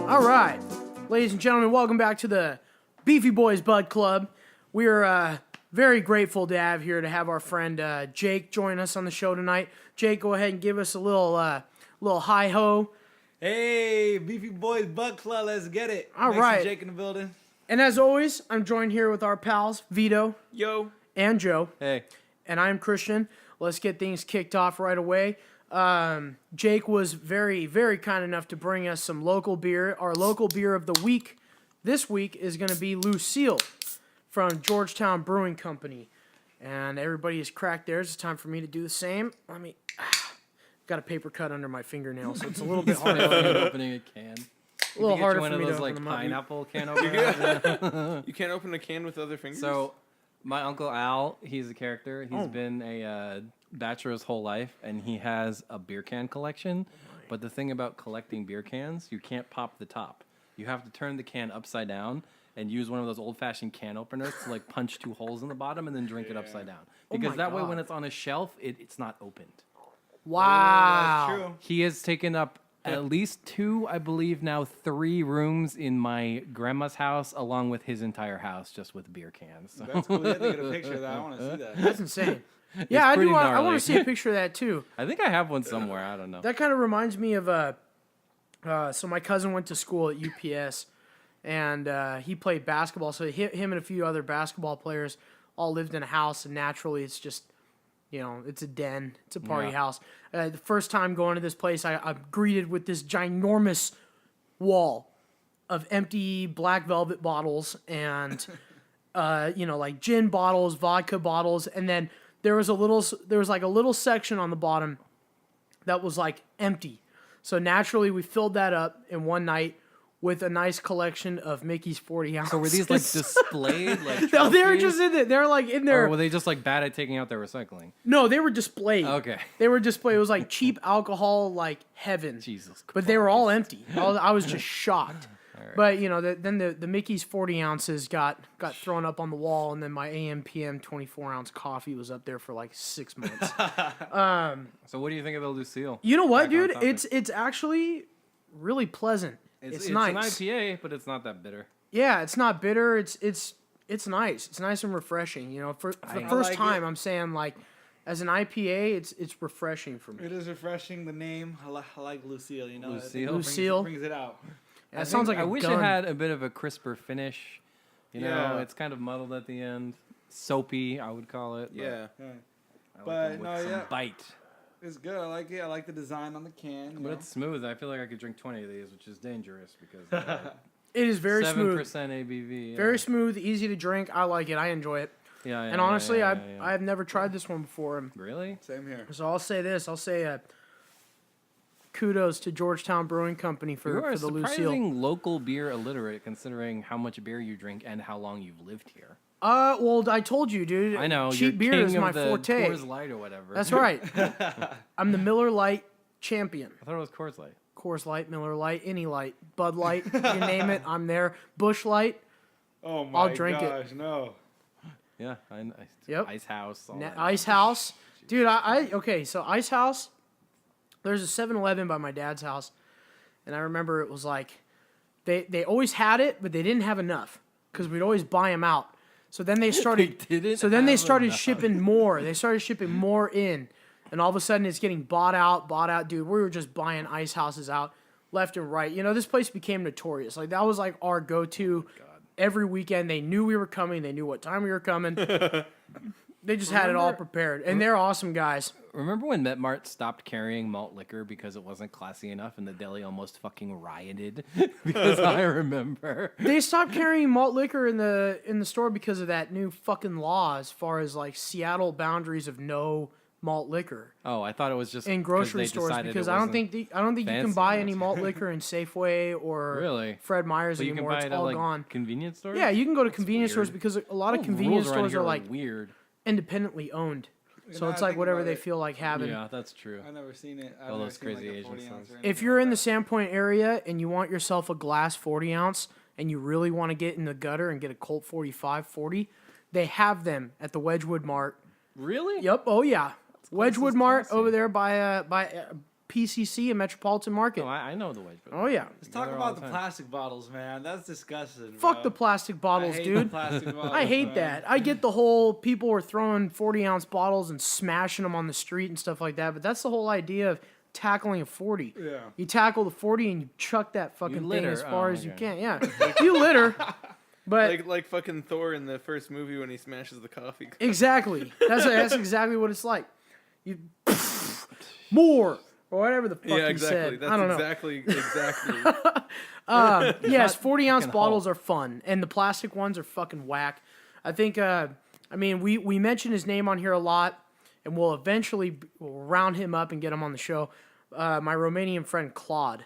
All right, ladies and gentlemen, welcome back to the Beefy Boys Bud Club. We are very grateful to have our friend Jake join us on the show tonight. Jake, go ahead and give us a little hi-ho. Hey, Beefy Boys Bud Club, let's get it. All right. MexiJake in the building. And as always, I'm joined here with our pals, Vito. Yo. And Joe. Hey. And I'm Christian. Let's get things kicked off right away. Jake was very, very kind enough to bring us some local beer. Our local beer of the week this week is going to be Lucille from Georgetown Brewing Company. And everybody has cracked theirs. It's time for me to do the same. Got a paper cut under my fingernail, so it's a little bit harder. Opening a can. A little harder one for me of to those open like them up. pineapple can openers. You can't open a can with other fingers? So, my uncle Al, he's a character. He's been a bachelor his whole life, and he has a beer can collection. But the thing about collecting beer cans, you can't pop the top. You have to turn the can upside down and use one of those old-fashioned can openers to like punch 2 holes in the bottom and then drink it upside down. Because that way, when it's on a shelf, it's not opened. Wow. That's true. He has taken up at least 2, I believe now 3 rooms in my grandma's house, along with his entire house, just with beer cans. So. That's cool. You have to get a picture of that. I want to see that. That's insane. Yeah, I do. I want to see a picture of that too. I think I have one somewhere. I don't know. That kind of reminds me of so my cousin went to school at UPS, and he played basketball. So him and a few other basketball players all lived in a house, and naturally, it's just, it's a den, it's a party house. The first time going to this place, I'm greeted with this ginormous wall of empty black velvet bottles and, like gin bottles, vodka bottles, and then there was like a little section on the bottom that was like empty. So naturally, we filled that up in one night with a nice collection of Mickey's 40 ounces. So were these like displayed? Like No, they were just in there. They were like in there. Or were they just like bad at taking out their recycling? No, they were displayed. Okay. They were displayed. It was like cheap alcohol, like heaven. Jesus. But they were all empty. I was just shocked. Right. But then the Mickey's 40 ounces got thrown up on the wall, and then my AM/PM 24-ounce coffee was up there for like 6 months. So what do you think of the Lucille? You know what, Back on dude? topic. It's actually really pleasant. It's nice. It's an IPA, but it's not that bitter. Yeah, it's not bitter. It's nice. It's nice and refreshing. For the first like time, it. I'm saying, like, as an IPA, it's refreshing for me. It is refreshing. The name, I like Lucille. Lucille? Lucille. Brings it out. Yeah, it sounds like I a wish gun. it had a bit of a crisper finish. Yeah. It's kind of muddled at the end. Soapy, I would call it. Yeah. Yeah. I like But, them with no, some yeah. bite. It's good. I like it. I like the design on the can. But it's smooth. I feel like I could drink 20 of these, which is dangerous because It is very 7% smooth. ABV. Yeah. Very smooth, easy to drink. I like it. I enjoy it. Yeah, And honestly, yeah. I've never tried this one before. Really? Same here. So I'll say this. I'll say kudos to Georgetown Brewing Company You for are the Lucille. surprising local beer illiterate, considering how much beer you drink and how long you've lived here. Well, I told you, dude. I know. Cheap you're beer king is of my the forte. Coors Light or whatever. That's right. I'm the Miller Lite champion. I thought it was Coors Light. Coors Light, Miller Lite, any light, Bud Light, you name it, I'm there. Busch Light, Oh my I'll drink it. gosh, no. Yeah. Yep. Ice House. All that. Ice House. Dude, okay, so Ice House, there's a 7-Eleven by my dad's house, and I remember it was like, they always had it, but they didn't have enough, because we'd always buy them out. So then they started, they started shipping more. They started shipping more in, and all of a sudden it's getting bought out. Dude, we were just buying Ice Houses out left and right. This place became notorious. Like, that was like our go-to. Every weekend, they knew we were coming. They knew what time we were coming. They just had it all prepared. And they're awesome guys. Remember when MetMart stopped carrying malt liquor because it wasn't classy enough and the deli almost fucking rioted? Because I remember. They stopped carrying malt liquor in the store because of that new fucking law as far as like Seattle boundaries of no malt liquor Oh, I thought it was just in grocery they stores decided because it I don't wasn't think you can fancy buy enough. any malt liquor in Safeway or Really? Fred Meyer's But you can anymore. buy It's it at all like gone. convenience stores. Yeah, you can go to convenience weird. stores because a lot of All convenience rules around stores here are like weird. independently owned. So now it's I like think whatever about they it. feel like having. Yeah, that's true. I've never seen it. I've All never those seen, crazy like, a Asian 40 ounce songs. or anything If you're in the like Sandpoint area and you want yourself a glass 40 ounce and you really want to get in the gutter and get a Colt 45 40, they have them at the Wedgwood Mart. Really? Yep. Oh yeah. That's Wedgwood is Mart classy. over there by PCC and Metropolitan Market. No, I know the Wedgwood. Oh yeah. Let's talk They're all about the time. plastic bottles, man. That's disgusting. Fuck bro. the plastic bottles, I hate dude. The plastic bottles, I hate man. that. I get the whole people were throwing 40-ounce bottles and smashing them on the street and stuff like that, but that's the whole idea of tackling a 40. Yeah. You tackle the 40 and you chuck that fucking thing litter. as far Oh, as you okay. can. Yeah. You litter. But Like fucking Thor in the first movie when he smashes the coffee cup. exactly. That's exactly what it's like. You more or whatever the fuck Yeah, he exactly. said. That's I don't know. exactly. Yes, 40-ounce fucking bottles Hulk. are fun, and the plastic ones are fucking whack. I think, we mention his name on here a lot, and we'll eventually round him up and get him on the show. My Romanian friend Claude,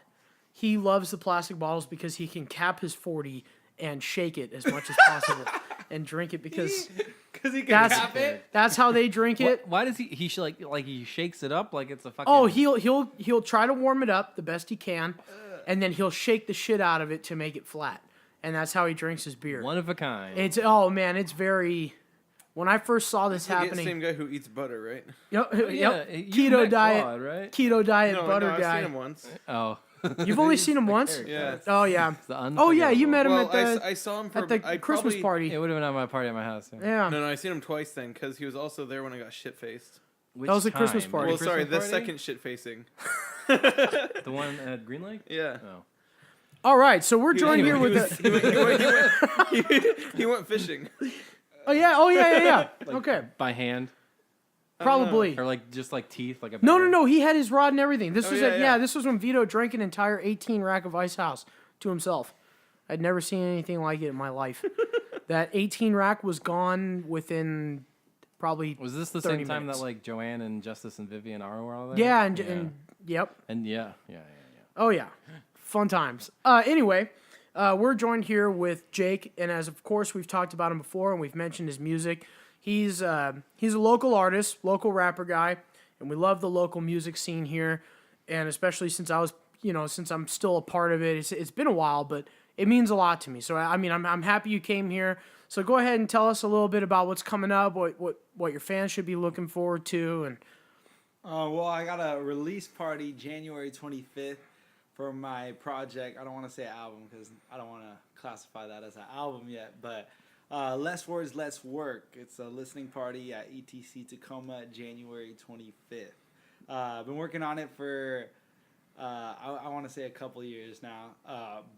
he loves the plastic bottles because he can cap his 40 and shake it as much as possible and drink it because Because he can that's cap it. that's how they drink it. Why does he like he shakes it up like it's a fucking? Oh, he'll try to warm it up the best he can, and then he'll shake the shit out of it to make it flat, and that's how he drinks his beer. one of a kind. It's it's very. When I first saw this The happening, same guy who eats butter, right? yep, yeah, yep, you keto met diet, Claude, right? keto diet No, butter I've guy. seen him once. Oh, You've only seen him once. Yeah. Oh yeah. the Oh yeah, you unforgettable. met him Well, at the I saw him for at the I Christmas probably- party. It would have been at my party at my house. Yeah. Yeah. No, I seen him twice then because he was also there when I got shit faced. Which That was a Christmas time? party. Well, sorry, the Christmas party? second shit facing. The one at Green Lake. Yeah. Oh. All right, so we're joined here with He went fishing. Oh yeah. Okay, By hand probably. or like just like teeth, like a No. He had his rod and everything. This was yeah. This was when Vito drank an entire 18 rack of Ice House to himself. I'd never seen anything like it in my life. That 18 rack was gone within probably. Was this the 30 same time minutes. that like Joanne and Justice and Vivian were all there? Yeah, and yep. and yeah. Oh yeah, fun times. Anyway, we're joined here with Jake, and as of course we've talked about him before, and we've mentioned his music. He's a local artist, local rapper guy, and we love the local music scene here, and especially since since I'm still a part of it. It's been a while, but it means a lot to me. So I'm happy you came here. So go ahead and tell us a little bit about what's coming up, what your fans should be looking forward to, and Well, I got a release party January 25th for my project. I don't want to say album because I don't want to classify that as an album yet, but Less Words, Less Work. It's a listening party at ETC Tacoma January 25th. I've been working on it for, I want to say a couple years now,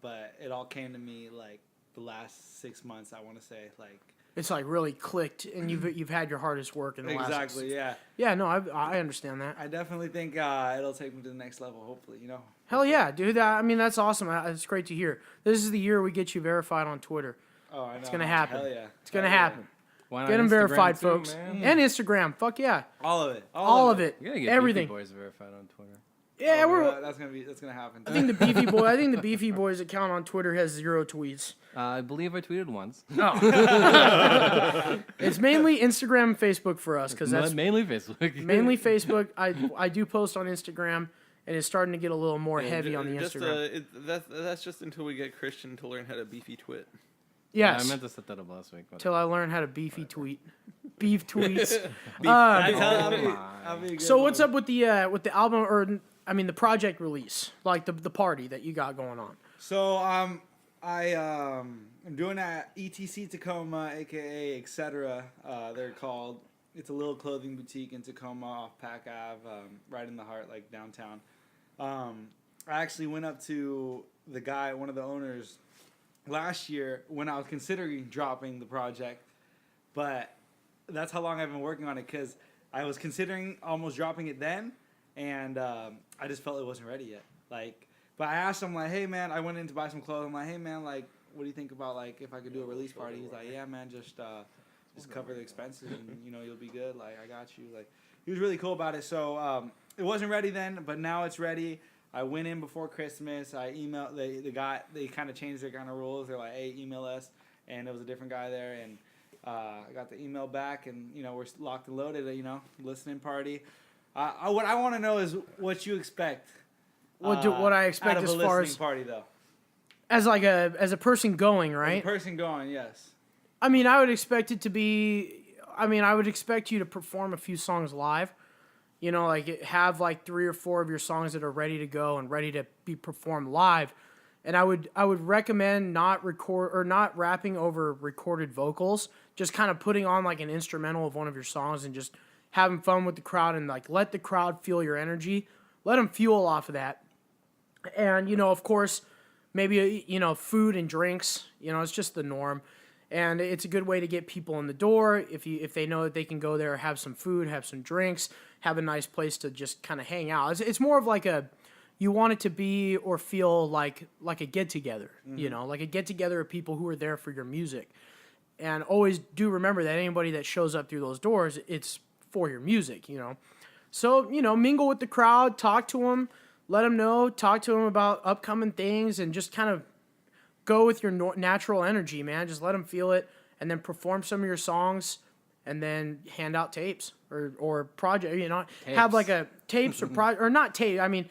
but it all came to me like the last 6 months, I want to say, like. it's like really clicked, and you've had your hardest work in the last. Exactly, yeah. Yeah, no, I understand that. I definitely think it'll take me to the next level, hopefully, Hell yeah, dude. That's awesome. It's great to hear. This is the year we get you verified on Twitter. Oh, I know. It's gonna happen. Hell yeah. It's gonna Hell yeah. happen. Why not Get them Instagram verified, too, folks, man? and Instagram. Fuck yeah, All of it. all of it, You gotta get everything. Beefy Boys verified on Twitter. Yeah, we're. That's gonna happen. I think the Beefy Boys account on Twitter has 0 tweets. I believe I tweeted once. It's mainly Instagram and Facebook for us because that's mainly Facebook. mainly Facebook. I do post on Instagram, and it's starting to get a little more heavy on the Instagram. That's just until we get Christian to learn how to beefy twit. Yes. I meant to set that up last week. But Till I learn how to beefy tweet. Beef tweets. I'll be good So what's up with the album, or I mean the project release, like the party that you got going on? So I'm doing that ETC Tacoma, aka Etc. They're called. It's a little clothing boutique in Tacoma off Pack Ave, right in the heart, like downtown. I actually went up to the guy, one of the owners, last year when I was considering dropping the project, but that's how long I've been working on it because I was considering almost dropping it then, and I just felt it wasn't ready yet. But I asked him like, hey man, I went in to buy some clothes. I'm like, hey man, like, what do you think about like if I could do a release party? He's like, yeah man, just cover the expenses and you'll be good. Like I got you. Like he was really cool about it. So it wasn't ready then, but now it's ready. I went in before Christmas. I emailed they kind of changed their kind of rules. They're like, hey, email us, and it was a different guy there, and I got the email back, and we're locked and loaded. Listening party. What I want to know is what you expect. What I expect out of as a far listening as party though. as a person going, right? The person going, yes. I mean, I would expect it to be. I mean, I would expect you to perform a few songs live. You know, like have like 3 or 4 of your songs that are ready to go and ready to be performed live. And I would recommend not rapping over recorded vocals, just kind of putting on like an instrumental of one of your songs and just having fun with the crowd and like let the crowd feel your energy. Let them fuel off of that. And, you know, of course, maybe, you know, food and drinks, you know, it's just the norm. And it's a good way to get people in the door if they know that they can go there, have some food, have some drinks, have a nice place to just kind of hang out. It's more of like you want it to be or feel like a get-together, you know, like a get-together of people who are there for your music. And always do remember that anybody that shows up through those doors, it's for your music, you know. So, you know, mingle with the crowd, talk to them, let them know, talk to them about upcoming things, and just kind of go with your natural energy, man. Just let them feel it, and then perform some of your songs, and then hand out tapes or project. You know, have like a tapes or not tape. I mean,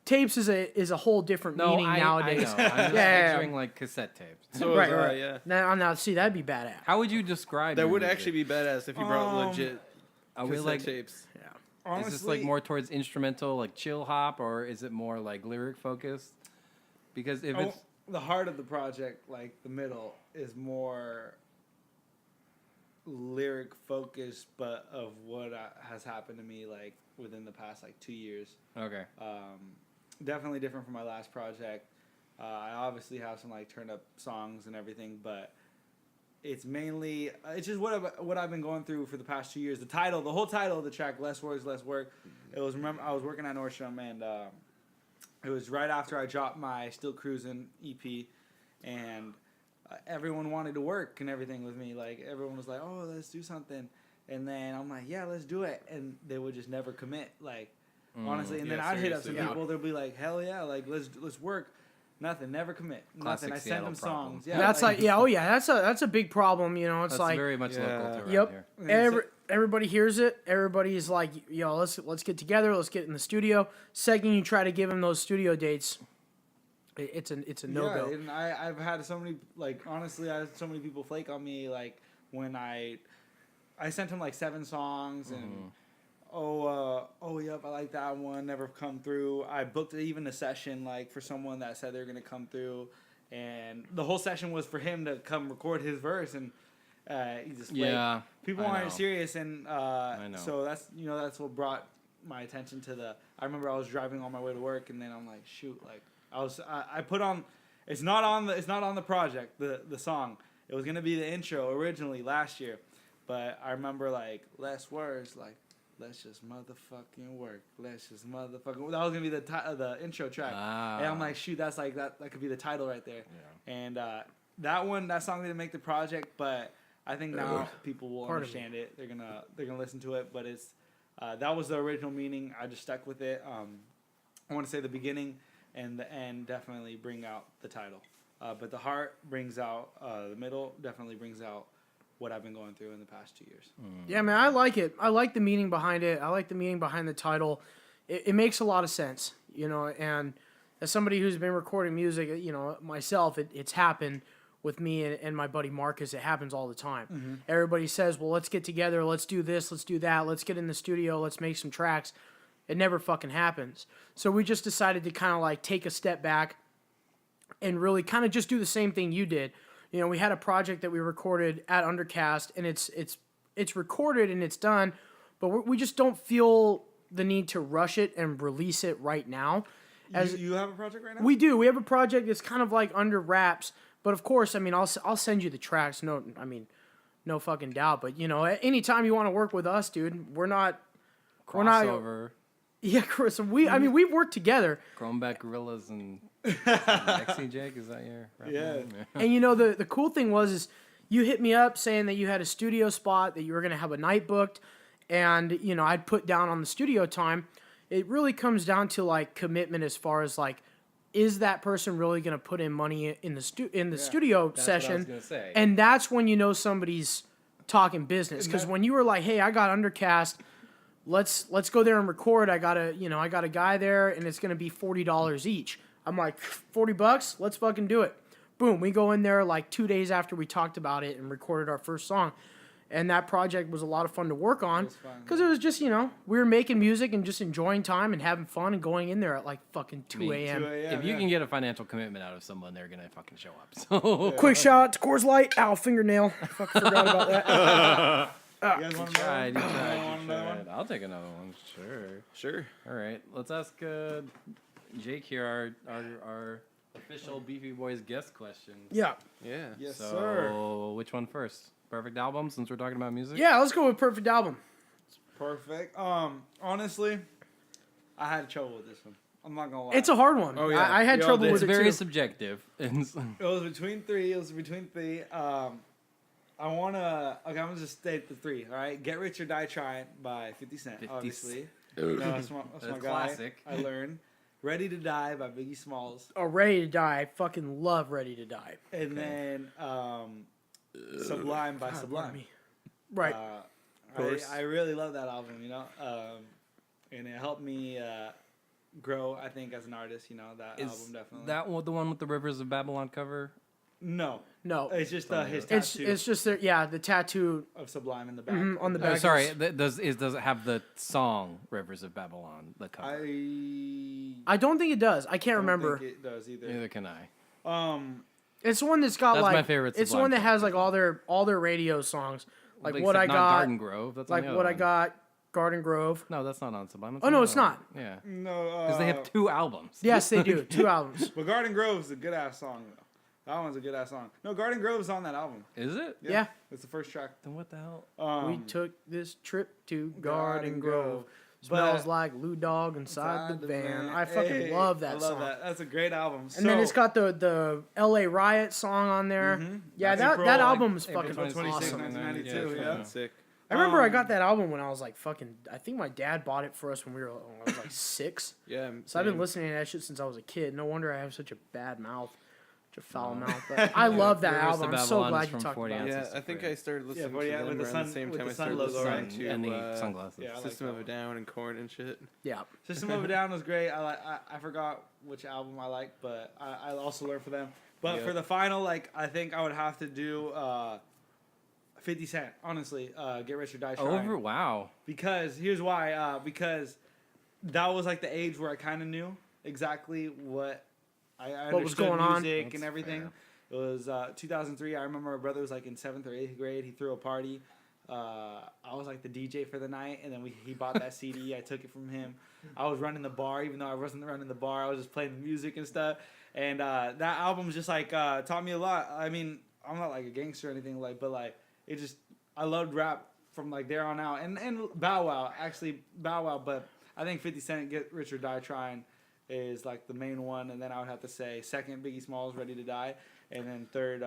tapes is a whole different meaning nowadays. I know. I'm just picturing like cassette tapes. So right. yeah. Now, see, that'd be badass. How would you describe? That your would music? actually be badass if you brought legit Are we cassette like? tapes. Yeah. Honestly, Is this like more towards instrumental, like chill hop, or is it more like lyric focused? Because if it's the heart of the project, like the middle, is more lyric focused, but of what has happened to me like within the past like 2 years. okay, Definitely different from my last project. I obviously have some like turned up songs and everything, but it's mainly it's just what I've been going through for the past 2 years. The whole title of the track, "Less Words, Less Work." It was I was working at Nordstrom, and it was right after I dropped my Still Cruising EP, and everyone wanted to work and everything with me. Like everyone was like, "Oh, let's do something," and then I'm like, "Yeah, let's do it," and they would just never commit. Like honestly, and then I'd hit up some people. They'll be like, "Hell yeah, like let's work." Nothing, never commit. Classic Nothing. I sent Seattle them problem. songs. Yeah, That's like yeah, oh yeah, that's a big problem. You know, it's that's like very much local to around yep. here. Everybody hears it. Everybody's like, yo, let's get together. Let's get in the studio. Second, you try to give them those studio dates, it's a no go. Yeah, and I've had so many, like, honestly, I had so many people flake on me, like, when I sent them like 7 songs and yep, I like that one, never come through. I booked even a session like for someone that said they're gonna come through, and the whole session was for him to come record his verse, and he just flaked. People aren't serious, and so that's what brought my attention to I remember I was driving on my way to work, and then I'm like, shoot, like I put on, it's not on the project, the song. It was gonna be the intro originally last year, but I remember like less words, like let's just motherfucking work. Let's just motherfucking. That was gonna be the intro track, and I'm like, shoot, that's like that could be the title right there. Yeah. And that song didn't make the project, but I think now people will understand it. They're gonna listen to it, but it's that was the original meaning. I just stuck with it. I want to say the beginning and the end definitely bring out the title, but the heart brings out the middle definitely brings out what I've been going through in the past 2 years. Yeah, man, I like it. I like the meaning behind it. I like the meaning behind the title. It makes a lot of sense, you know. And as somebody who's been recording music, you know, myself, it's happened with me and my buddy Marcus. It happens all the time. Mm-hmm. Everybody says, well, let's get together. Let's do this. Let's do that. Let's get in the studio. Let's make some tracks. It never fucking happens. So we just decided to kind of like take a step back and really kind of just do the same thing you did. You know, we had a project that we recorded at Undercast, and it's recorded and it's done, but we just don't feel the need to rush it and release it right now. You have a project right now? We do. We have a project that's kind of like under wraps, but of course, I mean, I'll send you the tracks. No fucking doubt. But you know, anytime you want to work with us, dude, we're not. Yeah, Chris. We've worked together. Chromeback Gorillas and MexiJake, is that your rap name? And you know, the cool thing is you hit me up saying that you had a studio spot, that you were going to have a night booked, and you know, I'd put down on the studio time. It really comes down to like commitment as far as like, is that person really going to put in money in the studio session? What I was gonna say. And that's when you know somebody's talking business. Because when you were like, hey, I got Undercast, let's go there and record. I got a guy there, and it's going to be $40 each. I'm like, $40? Let's fucking do it. Boom, we go in there like 2 days after we talked about it and recorded our first song. And that project was a lot of fun to work on was fun, because it was just, we were making music and just enjoying time and having fun and going in there at like fucking 2 a.m. 2 a.m., If you yeah. can get a financial commitment out of someone, they're gonna fucking show up. So Quick shout out to Coors Light. Ow, fingernail. I fucking forgot about that. You guys want tried, you another one? tried, Want you another one? tried. I'll take another one. Sure. Sure. All right. Let's ask Jake here our official Beefy Boys guest question. Yeah. Yeah. Yes, So sir. which one first? Perfect album, since we're talking about music. Yeah, let's go with Perfect Album. Perfect. Honestly, I had trouble with this one. I'm not gonna lie. It's a hard one. Oh, yeah. I had We all trouble did. with It's it very too. subjective. It was between three. I'm gonna just state the three. All right, "Get Rich or Die Trying" by 50 Cent, 50 obviously. That's my That's guy. classic. I learned. "Ready to Die" by Biggie Smalls, Oh, Ready to Die. I fucking love Ready to Die. and then "Sublime" by God, Sublime. pardon me. Right. course. I really love that album. And it helped me grow. I think as an artist, that Is album definitely. that one the one with the Rivers of Babylon cover? No, no. it's just his It's tattoo it's just the tattoo. of Sublime in the back. On the Oh, back. sorry. Does it have the song Rivers of Babylon the cover? I don't think it does. I can't don't remember. think it does either. Neither can I. It's the one that's got That's like my favorite It's the Sublime one that song. has like all their radio songs, like Except What I not Got, Garden Grove. That's on like the other What I one. Got, Garden Grove. No, that's not on Sublime. That's Oh, on no, the it's other not. one. Yeah, No, because they have 2 albums. Yes, they do. 2 albums. But Garden Grove's a good ass song though. That one's a good ass song. No, Garden Grove's on that album. Is it? Yeah. It's the first track. Then what the hell? We took this trip to Garden Grove. But- Smells like Lou Dog inside the van. I fucking love that song. That's a great album. And then it's got the L.A. Riot song on there. Yeah, That's that April, that like, album is April fucking 26th, awesome. 1992, Yeah, yeah. yeah. Sick. I remember I got that album when I was like fucking. I think my dad bought it for us when I was like 6. Yeah. So I've been same. listening to that shit since I was a kid. No wonder I have such a bad mouth, such a foul mouth. But I love that Rivers of album. I'm so Babylon is glad you from talked 40 about it. ounces. Yeah, I think I started listening but to yeah, them with the around sun- the same with time the I sun started logo, listening right? to And the sunglasses. Yeah, I like System that of a one. Down and Korn and shit. Yeah. System of a Down was great. I forgot which album I liked, but I also learned for them. But Yeah. for the final, I think I would have to do 50 Cent. Honestly, Get Rich or Die Trying. Wow. Because here's why. Because that was like the age where I kind of knew exactly what I What was understood going on. music That's and everything. fair. It was 2003. I remember my brother was like in 7th or 8th grade. He threw a party. I was like the DJ for the night, and then he bought that CD. I took it from him. I was running the bar, even though I wasn't running the bar. I was just playing the music and stuff. And that album just like taught me a lot. I mean, I'm not like a gangster or anything but it just I loved rap from like there on out. And Bow Wow, but I think 50 Cent Get Rich or Die Trying is like the main one, and then I would have to say second Biggie Smalls Ready to Die, and then third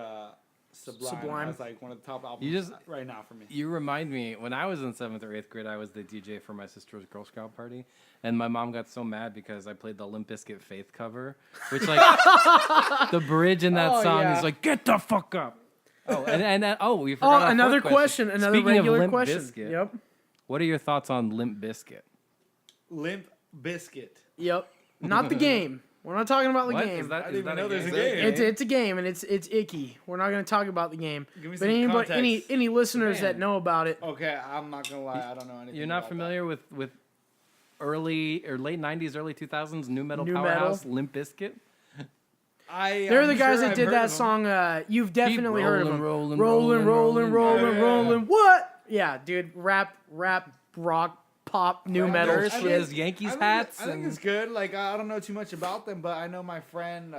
Sublime. As like one of the top albums right now for me. You remind me, when I was in 7th or 8th grade, I was the DJ for my sister's Girl Scout party. And my mom got so mad because I played the Limp Bizkit Faith cover, which, like, the bridge in that Oh, song yeah. is like, get the fuck up. Oh, we forgot our Another fourth question. Another Speaking of regular Limp question. Bizkit, Yep. what are your thoughts on Limp Bizkit? Limp Biscuit. Yep. Not the game. We're not talking about the What? game. Is that, I is didn't even that know there's a game? game. It's a game and it's icky. We're not going to talk about the game. Give me But some any context. listeners that know about it, Okay, I'm not gonna lie. I don't know anything. You're not about familiar with early or late 90s, early 2000s new metal Nu powerhouse metal? Limp Bizkit? that. they're the I'm guys sure that I've did heard that of them. song. You've definitely heard of them. rolling, rolling. What? Yeah, dude. Rap, rock, pop, new metal Nurse shit. with his Yankees hats. I think and it's good. Like I don't know too much about them, but I know my friend's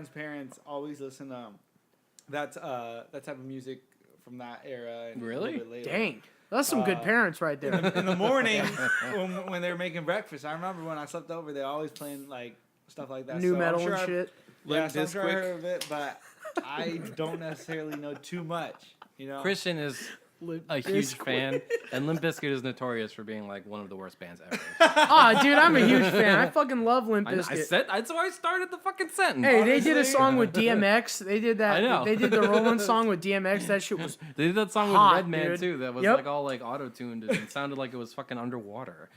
parents always listen to that type of music from that era. And a Really? little bit later. Dang. That's some good parents right there. In the morning when they were making breakfast, I remember when I slept over, they were always playing like stuff like that. New So I'm metal sure and I've- shit. Yeah, Limp so I'm sure I Bizkit. heard of it, but I don't necessarily know too much. You know. Christian is a huge fan, and Limp Bizkit is notorious for being like one of the worst bands ever. Oh, dude, I'm a huge fan. I fucking love Limp I Bizkit. said that's why I started the fucking sentence. Hey, they did a song with DMX. They did that. I know. They did the Rollin' song with DMX. That shit was. They did that song hot, with Redman dude. too. That was Yep. like all like auto-tuned and it sounded like it was fucking underwater.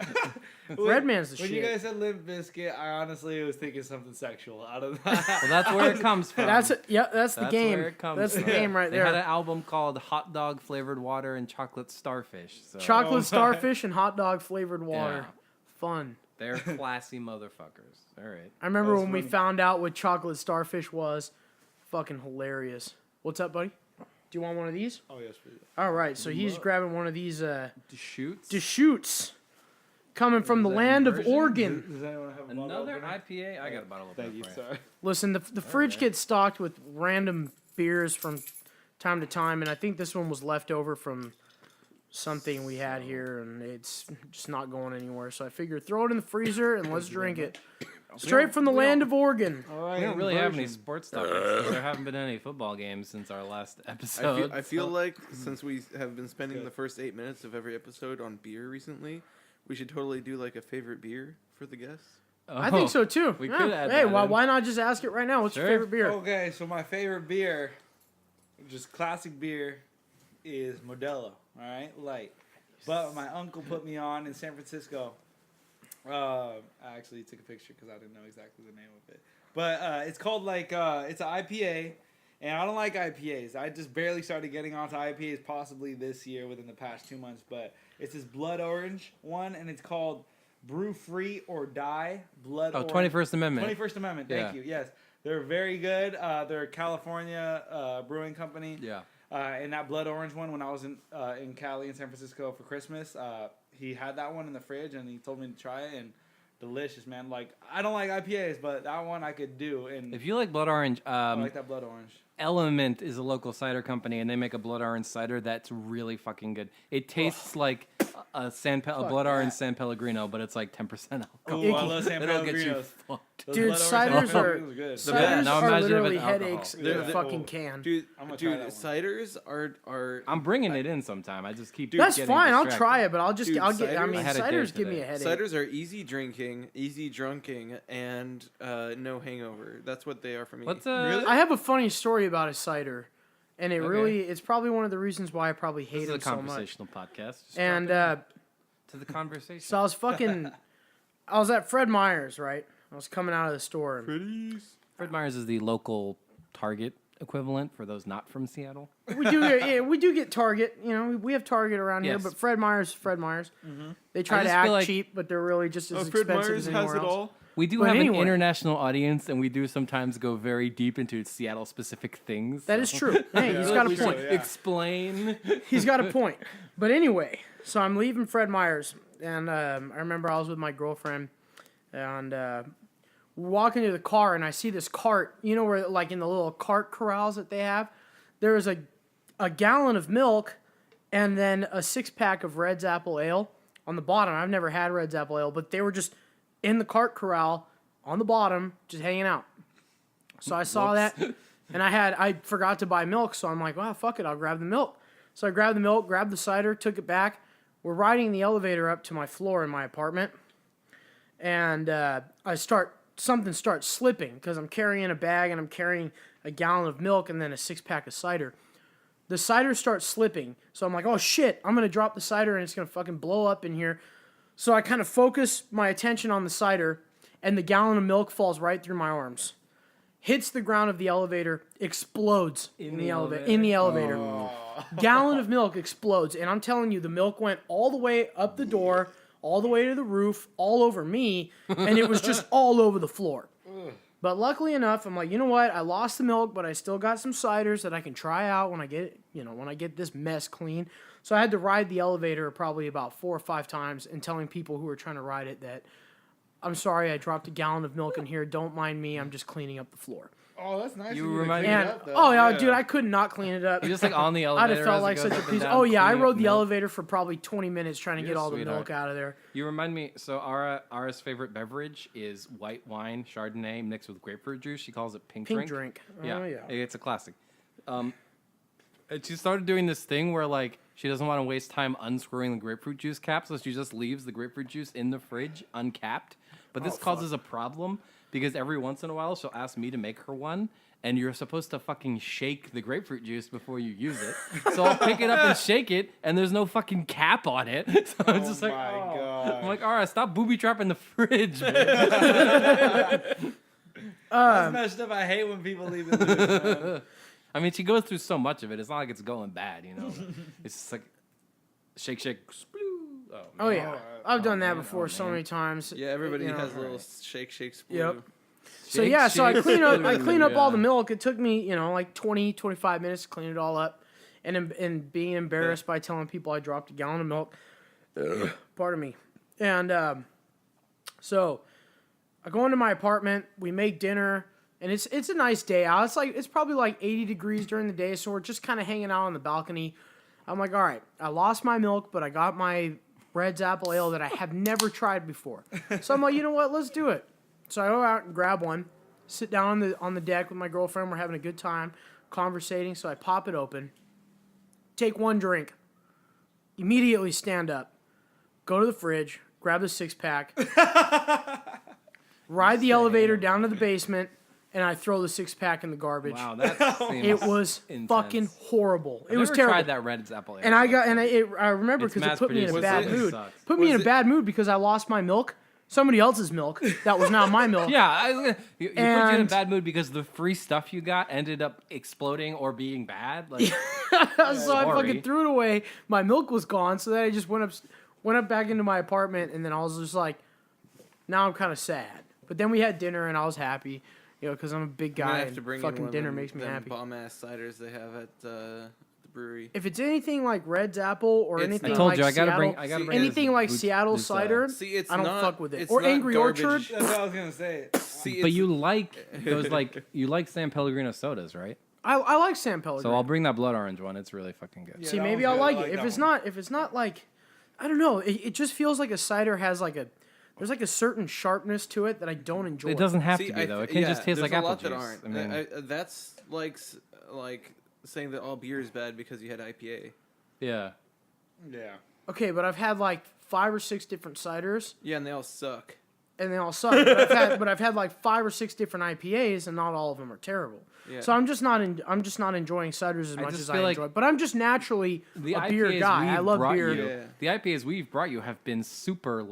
Redman's the When shit. you guys said Limp Bizkit, I honestly was thinking something sexual out of that. Well, that's where it comes from. That's it. Yep, that's the That's game. where it comes That's the from. game right They had an there. album called Hot Dog Flavored Water and Chocolate Starfish. So Chocolate starfish and hot dog flavored water. Yeah. Fun. they're classy motherfuckers. All right. I remember That's when we funny. found out what chocolate starfish was. Fucking hilarious. What's up, buddy? Do you want one of these? Oh yes, please. All right, so he's grabbing one of these Deschutes. Deschutes, coming from the that land of version? Oregon. Does anyone have a bottle Another opener? IPA. I got a bottle opener. Thank you, for sorry. Listen, the fridge gets stocked with random beers from time to time, and I think this one was left over from something we had here, and it's just not going anywhere. So I figured throw it in the freezer and let's drink it. Straight from the land of Oregon. All right, We don't really have any version. sports topics. 'Cause there haven't been any football games since our last episode. I feel like since we have been spending the first 8 minutes of every episode on beer recently, we should totally do like a favorite beer for the guests. I think so too. We Yeah. could add Hey, that in. why not just ask it right now? What's your Sure. favorite beer? Okay, so my favorite beer, just classic beer, is Modelo. All right, light. But my uncle put me on in San Francisco. I actually took a picture because I didn't know exactly the name of it. But it's called it's an IPA, and I don't like IPAs. I just barely started getting onto IPAs possibly this year within the past 2 months. But it's this blood orange one, and it's called Brew Free or Die Blood Orange. 21st Amendment. 21st Amendment, thank Yeah. you. Yes, they're very good. They're a California brewing company. Yeah. And that blood orange one, when I was in Cali and San Francisco for Christmas, he had that one in the fridge, and he told me to try it, and delicious, man. Like, I don't like IPAs, but that one I could do, and If you like blood orange, I like that blood orange. Element is a local cider company, and they make a blood orange cider that's really fucking good. It tastes like a blood orange San Pellegrino, but it's like 10% alcohol. Oh, I love San It'll get you Pellegrinos. fucked. Those Dude, blood orange ciders San are- Pellegrinos good. The best. Ciders Now are imagine if literally it's alcohol. headaches in Yeah. a fucking can. Dude, I'm gonna try that one. ciders are. I'm bringing it in sometime. I just keep. That's getting fine. I'll distracted. try it, but I'll just Dude, I'll get. I ciders? mean, I had a dare ciders give me today. a headache. Ciders are easy drinking, easy drunking, and no hangover. That's what they are for me. What's Really? I have a funny story about a cider, and it Okay. really it's probably one of the reasons why I probably This hate is a him so much. conversational podcast. Just And drop it to the conversation. so I was at Fred Meyer's, right? I was coming out of the store. And Pretties. Fred Meyer's is the local Target equivalent for those not from Seattle. we do get Target. You know, we have Target around here, Yes. but Fred Meyer's. They try I to just act feel like- cheap, but they're really just as Oh, Fred expensive Meyer's as has anywhere it else. all. We do But have anyway. an international audience, and we do sometimes go very deep into Seattle-specific things. That is true. Hey, he's got a point. Yeah. Explain. He's got a point. But anyway, so I'm leaving Fred Meyer's, and I remember I was with my girlfriend, and we're walking to the car, and I see this cart. You know where, like, in the little cart corrals that they have, there is a gallon of milk, and then a 6-pack of Red's Apple Ale on the bottom. I've never had Red's Apple Ale, but they were just in the cart corral on the bottom, just hanging out. So I saw that, and I forgot to buy milk, so I'm like, well, fuck it, I'll grab the milk. So I grabbed the milk, grabbed the cider, took it back. We're riding the elevator up to my floor in my apartment, and something starts slipping because I'm carrying a bag and I'm carrying a gallon of milk and then a 6-pack of cider. The cider starts slipping, so I'm like, oh shit, I'm gonna drop the cider and it's gonna fucking blow up in here. So I kind of focus my attention on the cider, and the gallon of milk falls right through my arms. Hits the ground of the elevator, explodes in the elevator. Gallon of milk explodes, and I'm telling you, the milk went all the way up the door, all the way to the roof, all over me, and it was just all over the floor. But luckily enough, I'm like, you know what? I lost the milk, but I still got some ciders that I can try out when I get this mess clean. So I had to ride the elevator probably about 4 or 5 times and telling people who were trying to ride it that I'm sorry I dropped a gallon of milk in here. Don't mind me. I'm just cleaning up the floor. Oh, that's nice. You of to remind clean me- it And up, though. oh yeah, dude, I could not clean it up. You're just like on the I'd elevator. have felt as it like goes such a up and piece. down, Oh yeah, I cleaning rode up the milk. elevator for probably 20 minutes trying to You're get a all the sweetheart. milk out of there. You remind me. So Ara's favorite beverage is white wine, Chardonnay mixed with grapefruit juice. She calls it pink drink. Oh yeah. It's a classic. And she started doing this thing where like She doesn't want to waste time unscrewing the grapefruit juice cap, so she just leaves the grapefruit juice in the fridge uncapped. But this causes a problem because every once in a while she'll ask me to make her one, and you're supposed to fucking shake the grapefruit juice before you use it. So I'll pick it up and shake it, and there's no fucking cap on it. So I'm just like, God. I'm like, all right, stop booby trapping the fridge. Man. That's messed up. I hate when people leave it loose, man. I mean, she goes through so much of it. It's not like it's going bad, you know. It's just like shake, sploo. Oh yeah, I've done that man. before so many times. Yeah, everybody You know, has a little shake, split. Yep. So Shake, yeah, so I shake, clean up. I sploo. clean up all Yeah. the milk. It took me, like 20, 25 minutes to clean it all up, and being embarrassed by telling people I dropped a gallon of milk. Pardon me. And so I go into my apartment. We make dinner. And it's a nice day out. It's probably like 80 degrees during the day, so we're just kind of hanging out on the balcony. I'm like, all right, I lost my milk, but I got my Red's Apple Ale that I have never tried before. So I'm like, you know what? Let's do it. So I go out and grab one, sit down on the deck with my girlfriend. We're having a good time, conversating. So I pop it open, take one drink, immediately stand up, go to the fridge, grab the 6-pack, ride the elevator down to the basement, and I throw the 6-pack in the garbage. Wow, that seems It was intense. fucking horrible. It I've was never terrible. tried that Red's Apple Ale. And I remember It's because it put me in a mass-produced. bad Was it- mood. sucks. Put me in a Was it- bad mood because I lost my milk, somebody else's milk that was now my milk. Yeah, you put you in a And- bad mood because the free stuff you got ended up exploding or being bad. Like, So I Sorry. fucking threw it away. My milk was gone, so then I just went up back into my apartment, and then I was just like, now I'm kind of sad. But then we had dinner, and I was happy, because I'm a big I'm gonna guy, have and to bring in fucking one of dinner them- makes me them happy. Bomb-ass ciders they have at the brewery. If it's anything like Red's Apple or It's anything I told like you, I gotta Seattle, bring. I gotta See, bring anything this like boot- Seattle this, cider, See, it's I don't not, fuck with it. it's Or not Angry garbage. Orchard. That's what I was gonna say. See, But it's- you like those, you like San Pellegrino sodas, right? I like San Pellegrino. So I'll bring that blood orange one. It's really fucking good. Yeah, See, that maybe one's I'll good. like I it. that If it's not like, I don't know. It just feels like a cider has there's like a certain sharpness to it that I don't enjoy. It doesn't have See, to be though. It th- can yeah, just taste there's like a apple lot juice. that aren't. I mean, That's like saying that all beer is bad because you had IPA. yeah. Yeah. Okay, but I've had like 5 or 6 different ciders, Yeah, and they all suck. and they all suck. But I've had like 5 or 6 different IPAs, and not all of them are terrible. Yeah. So I'm just not enjoying ciders as much just as I feel like enjoy. But I'm just naturally The a beer IPAs guy. I we've love brought beer. you- Yeah. The IPAs we've brought you have been super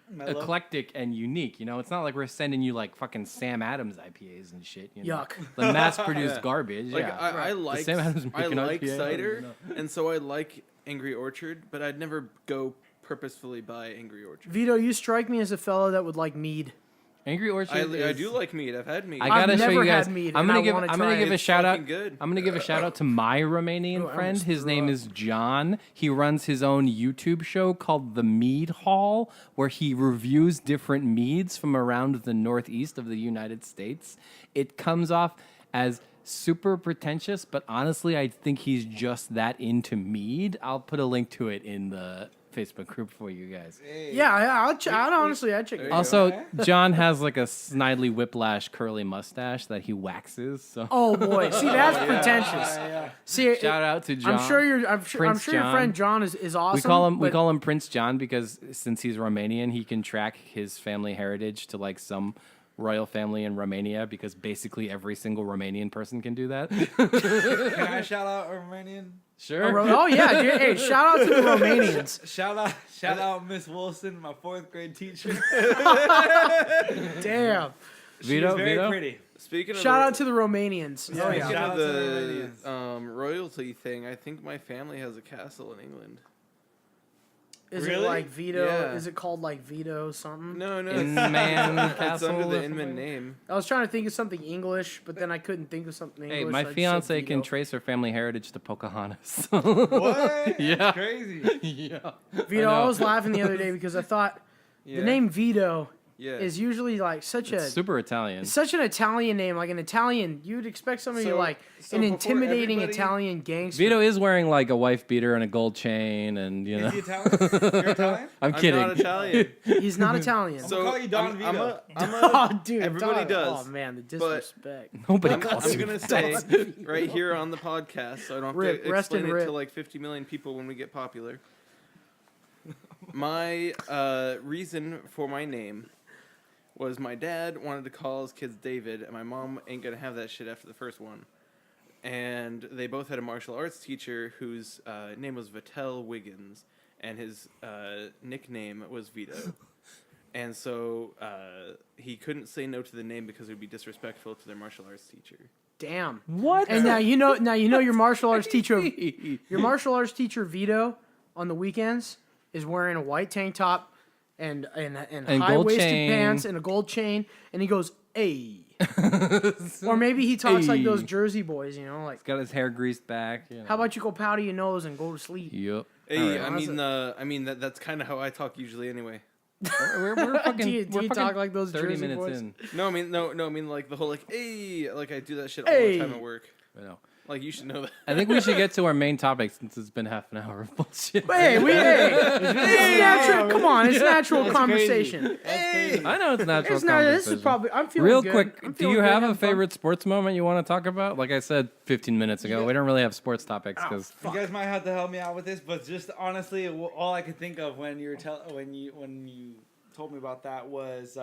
Mellow. eclectic and unique. It's not like we're sending you like fucking Sam Adams IPAs and shit. Yuck. The mass-produced Yeah. garbage. Like yeah. I like Sam Adams I making like IPA, cider, and so I like Angry Orchard, but I'd never go purposefully buy Angry Orchard. Vito, you strike me as a fellow that would like mead. Angry Orchard. I do like mead. I've had mead. I gotta I've show never you guys. had mead, I'm and gonna I give. wanna I'm gonna try give it. a It's shout out. fucking good. I'm gonna give a shout out to my Romanian Oh, I friend. almost His threw name up. is John. He runs his own YouTube show called The Mead Hall, where he reviews different meads from around the northeast of the United States. It comes off as super pretentious, but honestly, I think he's just that into mead. I'll put a link to it in the Facebook group for you guys. Yeah, I'd honestly, I'd check it out. Also, John has like a snidely whiplash curly mustache that he waxes. So Oh boy, see that's pretentious. See, shout out to John. I'm sure your Prince your John. friend John is awesome. we but call him Prince John because since he's Romanian, he can track his family heritage to like some royal family in Romania because basically every single Romanian person can do that. Can I shout out a Romanian? Sure. Oh yeah, dude, hey, shout out to the Romanians. Shout out Miss Wilson, my 4th grade teacher. Damn. She's Vito, very Vito? pretty. Speaking of Shout out to the Romanians. Yeah, Oh speaking yeah. shout of out to the the Romanians. royalty thing, I think my family has a castle in England. Is it Really? like Vito? Yeah. Is it called like Vito something? No, Inman it's Castle under or the Inman something? name. I was trying to think of something English, but then I couldn't think of something English. Hey, so my I just said fiance can Vito. trace her family heritage to Pocahontas. What? Yeah. That's crazy. Yeah. Vito, I know. was laughing the other day because I thought Yeah. the name Vito Yeah. is usually like It's super Italian. such an Italian name, like an Italian. You'd expect somebody like an before intimidating everybody- Italian gangster. Vito is wearing like a wife beater and a gold chain, and you know. Is he Italian? You're Italian? I'm I'm kidding. not Italian. He's not Italian. So- call you Don Vito. Oh, dude, everybody Don- does, Oh man, the but- disrespect. Nobody I'm calls you gonna that. say right here on the podcast, so I don't have Rip, to rest explain in it rip. to like 50 million people when we get popular. My reason for my name was my dad wanted to call his kids David, and my mom ain't gonna have that shit after the first one. And they both had a martial arts teacher whose name was Vittel Wiggins, and his nickname was Vito. And so he couldn't say no to the name because it would be disrespectful to their martial arts teacher. Damn. What? And now you know your martial arts teacher Vito on the weekends is wearing a white tank top and high gold waisted chain. pants and a gold chain, and he goes, "Hey." Or maybe he talks like those Jersey boys, you know, like, Got his hair greased back. You know. how about you go powder your nose and go to sleep? Yep. Hey, Alright. I mean that's kind of how I talk usually anyway. We're fucking. Do you we're fucking talk like those 30 Jersey minutes boys? in. No, I mean like the whole like hey, like I do that shit all Hey. the time at work. I know. Like you should know that. I think we should get to our main topic since it's been half an hour of bullshit. Hey, it's natural. Come on, it's natural conversation. I know it's natural. It's not. This is conversation. probably. I'm feeling Real good. quick. I'm Do feeling you good, have a having fun. favorite sports moment you want to talk about? Like I said 15 minutes ago, we don't really have sports topics because You guys might have to help me out with this, but just honestly, all I could think of when you told me about that was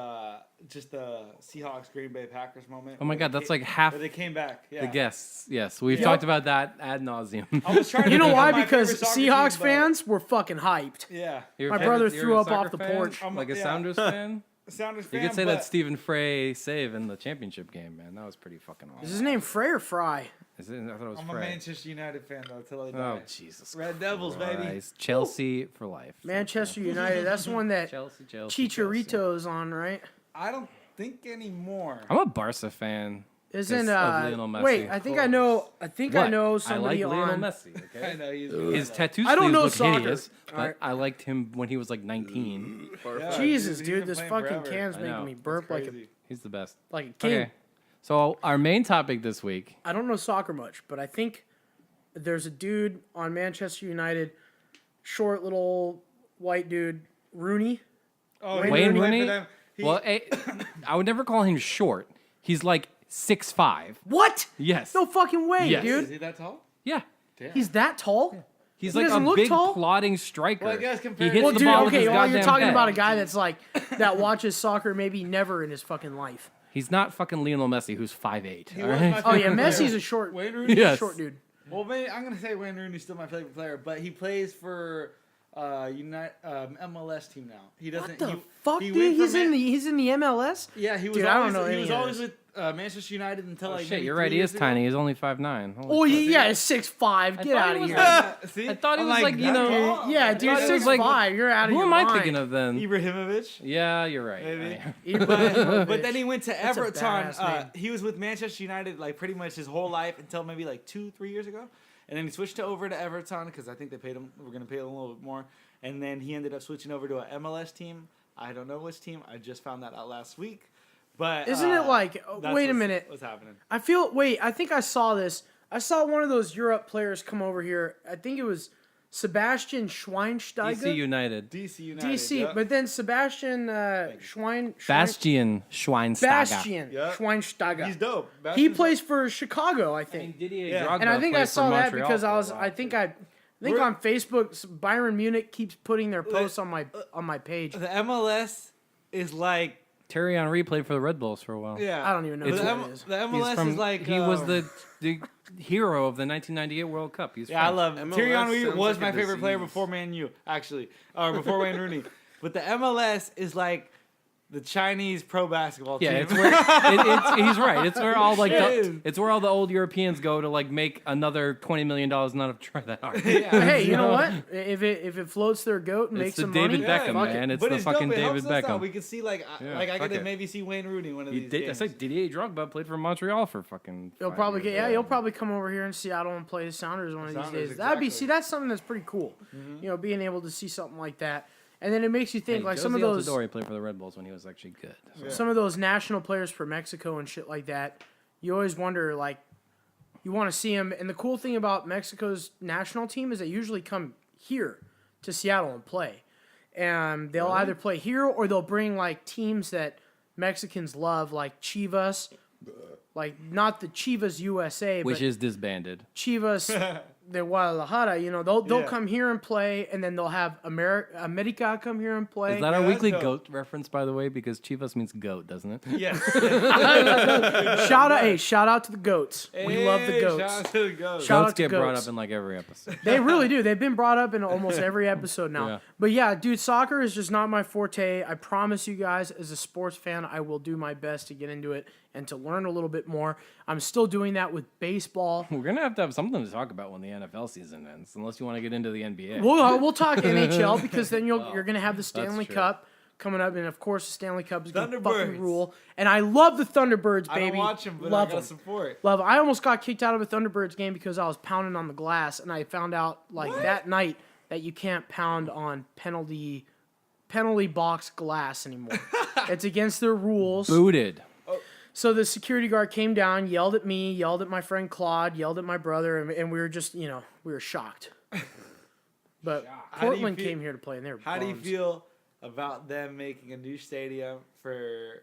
just the Seahawks Green Bay Packers moment. oh my god, that's like half But they came back. Yeah. the guests. Yes, we've Yeah. talked about that ad nauseum. I was trying to You know think of why? my Because favorite soccer Seahawks team, but- fans were fucking hyped. Yeah. My brother threw up off the porch. Like a Yeah. Sounders fan. Sounders You fan, could say but that Stephen Frey save in the championship game, man. That was pretty fucking Is awesome. his name Frey or Fry? Is it? I thought it was I'm a Frey. Manchester United fan though till I die. Oh Jesus! Red Devils, baby. Christ. Chelsea for life. Manchester United. That's the one that Chelsea. Chicharito's on, right? I don't think anymore. I'm a Barca fan. Isn't of Lionel Messi. wait? I think I know. I think I What? know somebody I like Lionel on. Messi. I Okay. know he's His tattoo I don't sleeves know look soccer. hideous, but Alright. I liked him when he was like 19. Yeah, Jesus, he's dude, been this playing fucking forever. can's I making know. me burp like a Crazy. He's the best. king. Okay. So our main topic this week. I don't know soccer much, but I think there's a dude on Manchester United, short little white dude, Rooney. Oh, Wayne he played Rooney? for them. Well, I would never call him short. He's like 6'5". What? Yes. No fucking way, Yes. Is dude. he that tall? Yeah. He's that tall? He's He like a doesn't look big tall? plodding striker. Well, I guess he compared- hits Well, the dude, ball with okay, his well, you're goddamn talking head. about a guy that's like that watches soccer maybe never in his fucking life. He's not fucking Lionel Messi, who's 5'8". He all was right? my Oh yeah, favorite Messi's player. a short, Wayne Rooney. Yes. short dude. Well, I'm gonna say Wayne Rooney's still my favorite player, but he plays for MLS team now. He doesn't. What the he, fuck, he dude? went He's from in Man- he's in the MLS. Yeah, he was. Dude, I always, don't know He any was of always this. with Manchester United until Oh, like. shit, maybe you're 3 right. He years is ago. tiny. He's only 5'9". Holy Oh shit. yeah, he's 6'5". Get thought out he of was here. See? I thought he I'm was like, you know. Yeah, dude, thought he was 6'5". like- You're out of Who your am I mind. thinking of then? Ibrahimovic. Yeah, you're right. Maybe. Ibrahimovic. But then he went to a Everton. badass name. He was with Manchester United like pretty much his whole life until maybe like 2-3 years ago, and then he switched over to Everton because I think they paid him. We're gonna pay him a little bit more, and then he ended up switching over to an MLS team. I don't know which team. I just found that out last week. But Isn't it like? that's Wait a what's- minute. What's happening? I think I saw this. I saw one of those Europe players come over here. I think it was Sebastian Schweinsteiger. DC United. DC United. DC, yep. but then Sebastian Bastian Bastian Schweinsteiger. Yep. Schweinsteiger. He's dope. He Bastian's plays for Chicago, I think. Didier Yeah. Drogba And I think I played for saw that Montreal because for a I was. while, I think too. I think on Facebook, Bayern Munich keeps putting their posts on my page. The MLS is like Terry Henry played for the Red Bulls for a while. yeah. I don't even know The, who M- that is. the He's MLS from, is like he was the hero of the 1998 World Cup. He's Yeah, I French. love MLS Thierry Henry sounds was like my a favorite player disease. before Man U, actually, or before Wayne Rooney. But the MLS is like the Chinese pro basketball team. Yeah, it's where he's right. It's where all like It is. it's where all the old Europeans go to like make another $20 million and not have to try that hard. But hey, you know what? If it floats their goat and It's makes the some David money, Beckham, fuck it. man. It's But the it's fucking dope. It David helps us out. Beckham. We could see like Yeah, I fuck get to it. maybe see Wayne Rooney one of He these did. games. It's like Didier Drogba played for Montreal for fucking. He'll 5 probably years. get he'll probably come over here in Seattle and play the Sounders one of these Sounders, days. That'd be exactly. that's something that's pretty cool. You know, being able to see something like that. And then it makes you think, Hey, like, Josie some of those Altidore played for the Red Bulls when he was actually good. So. some of those national players for Mexico and shit like that, you always wonder, like, you want to see them. And the cool thing about Mexico's national team is they usually come here to Seattle and play. And they'll either play here or they'll bring, like, teams that Mexicans love, like Chivas. Like, not the Chivas USA, Which but is disbanded. Chivas de Guadalajara. You know, they'll Yeah. come here and play, and then they'll have America come here and play. Is that our that's weekly dope. goat reference, by the way? Because Chivas means goat, doesn't it? Yes. Shout out to the goats. We love the Hey, goats. Shout out to the goats. Shout Goats out to get brought goats. up in like every episode. They really do. They've been brought up in almost every episode now. Yeah. But yeah, dude, soccer is just not my forte. I promise you guys, as a sports fan, I will do my best to get into it and to learn a little bit more. I'm still doing that with baseball. We're gonna have something to talk about when the NFL season ends, unless you want to get into the NBA. We'll talk NHL because then you're gonna have the Stanley true. Cup coming up, and of course the Stanley Cup is gonna fucking Thunderbirds. rule. And I love the Thunderbirds, I baby. don't watch them, but love I gotta them. support. Love. I almost got kicked out of a Thunderbirds game because I was pounding on the glass, and I found out that night that you can't pound on penalty box glass anymore. It's against their rules. Booted. So the security guard came down, yelled at me, yelled at my friend Claude, yelled at my brother, and we were just, we were shocked. But How do you Portland feel- came here to play, and they were How do you bums. feel about them making a new stadium for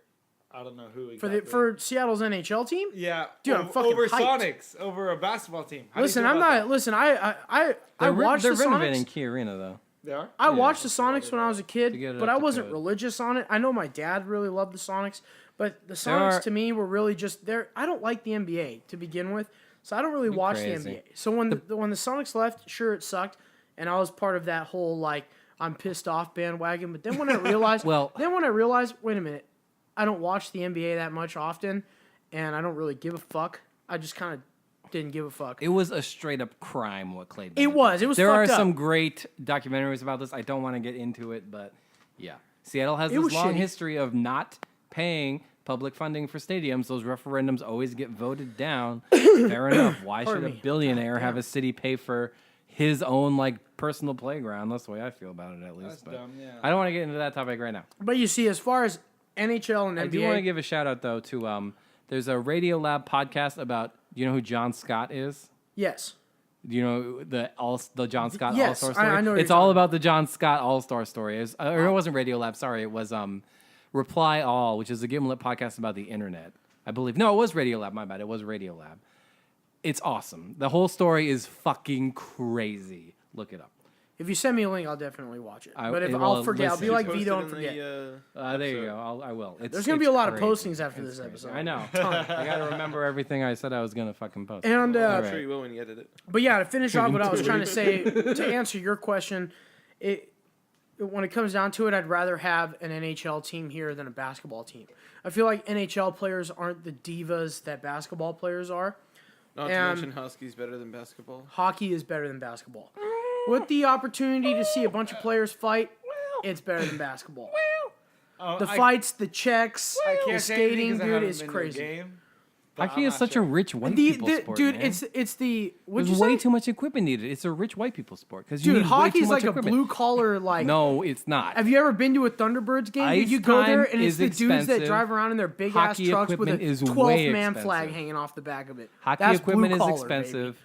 I don't know who for exactly? for Seattle's NHL team? yeah, Dude, I'm fucking over hyped. Sonics, over a basketball team. How do you Listen, feel I'm about not. that? Listen, I They're, watched they're the renovating Sonics. Key Arena though. They are. I watched the Sonics when I was a To kid, get it but up I to wasn't code. religious on it. I know my dad really loved the Sonics, but the There Sonics are- to me were really just there. I don't like the NBA to begin with, so I don't really watch crazy. the NBA. So when the Sonics left, sure it sucked, and I was part of that whole like I'm pissed off bandwagon. But then when I realized, Well- wait a minute, I don't watch the NBA that much often, and I don't really give a fuck. I just kind of didn't give a fuck. It was a straight up crime what Clay did. It was. It was There are fucked up. some great documentaries about this. I don't want to get into it, but yeah. Seattle has It this was long shitty. history of not paying public funding for stadiums. Those referendums always get voted down. Fair enough. Why should Pardon a me. billionaire have a city pay for his own like personal playground? That's the way I feel about it, at least. That's But dumb, yeah. I don't want to get into that topic right now. But you see, as far as NHL and I do want to NBA, give a shout out though to there's a Radio Lab podcast about, you know who John Scott is? yes. You know the John Scott Yes, All-Star story? I know what It's you're all talking about the John Scott All-Star story. It wasn't Radio Lab, sorry. It was Reply All, which is a Gimlet podcast about the internet, I believe. No, it was Radio Lab, my bad. It was Radio Lab. It's awesome. The whole story is fucking crazy. Look it up. If you send me a link, I'll definitely watch it. But if well, I'll forget, I'll be listen. like Post Vito it and in forget. There you go. I will. There's gonna be a lot of crazy. postings after this It's crazy. episode. I know. I gotta remember everything I said I was gonna fucking post. And I'm Right. sure you will when you edit it. but yeah, to finish off what I was trying to say, to answer your question, when it comes down to it, I'd rather have an NHL team here than a basketball team. I feel like NHL players aren't the divas that basketball players are. Not to And- mention hockey's better than basketball. Hockey is better than basketball. With the opportunity to see a bunch of players fight, it's better than basketball. The fights, the checks, I the can't say anything skating, 'cause I dude, haven't is been to a crazy. game, but Hockey I'm is not such sure. a rich white people sport, dude, man. it's the what'd There's you way say? too much equipment needed. It's a rich white people sport because you Dude, need way too hockey's much like a equipment. blue collar like. No, it's not. Have you ever been to a Thunderbirds game? Dude, Ice you go there time and it's is the dudes that expensive. drive around in their big ass Hockey trucks with a equipment is way 12-man flag expensive. hanging off the back of it. Hockey That's equipment is blue collar, expensive. baby.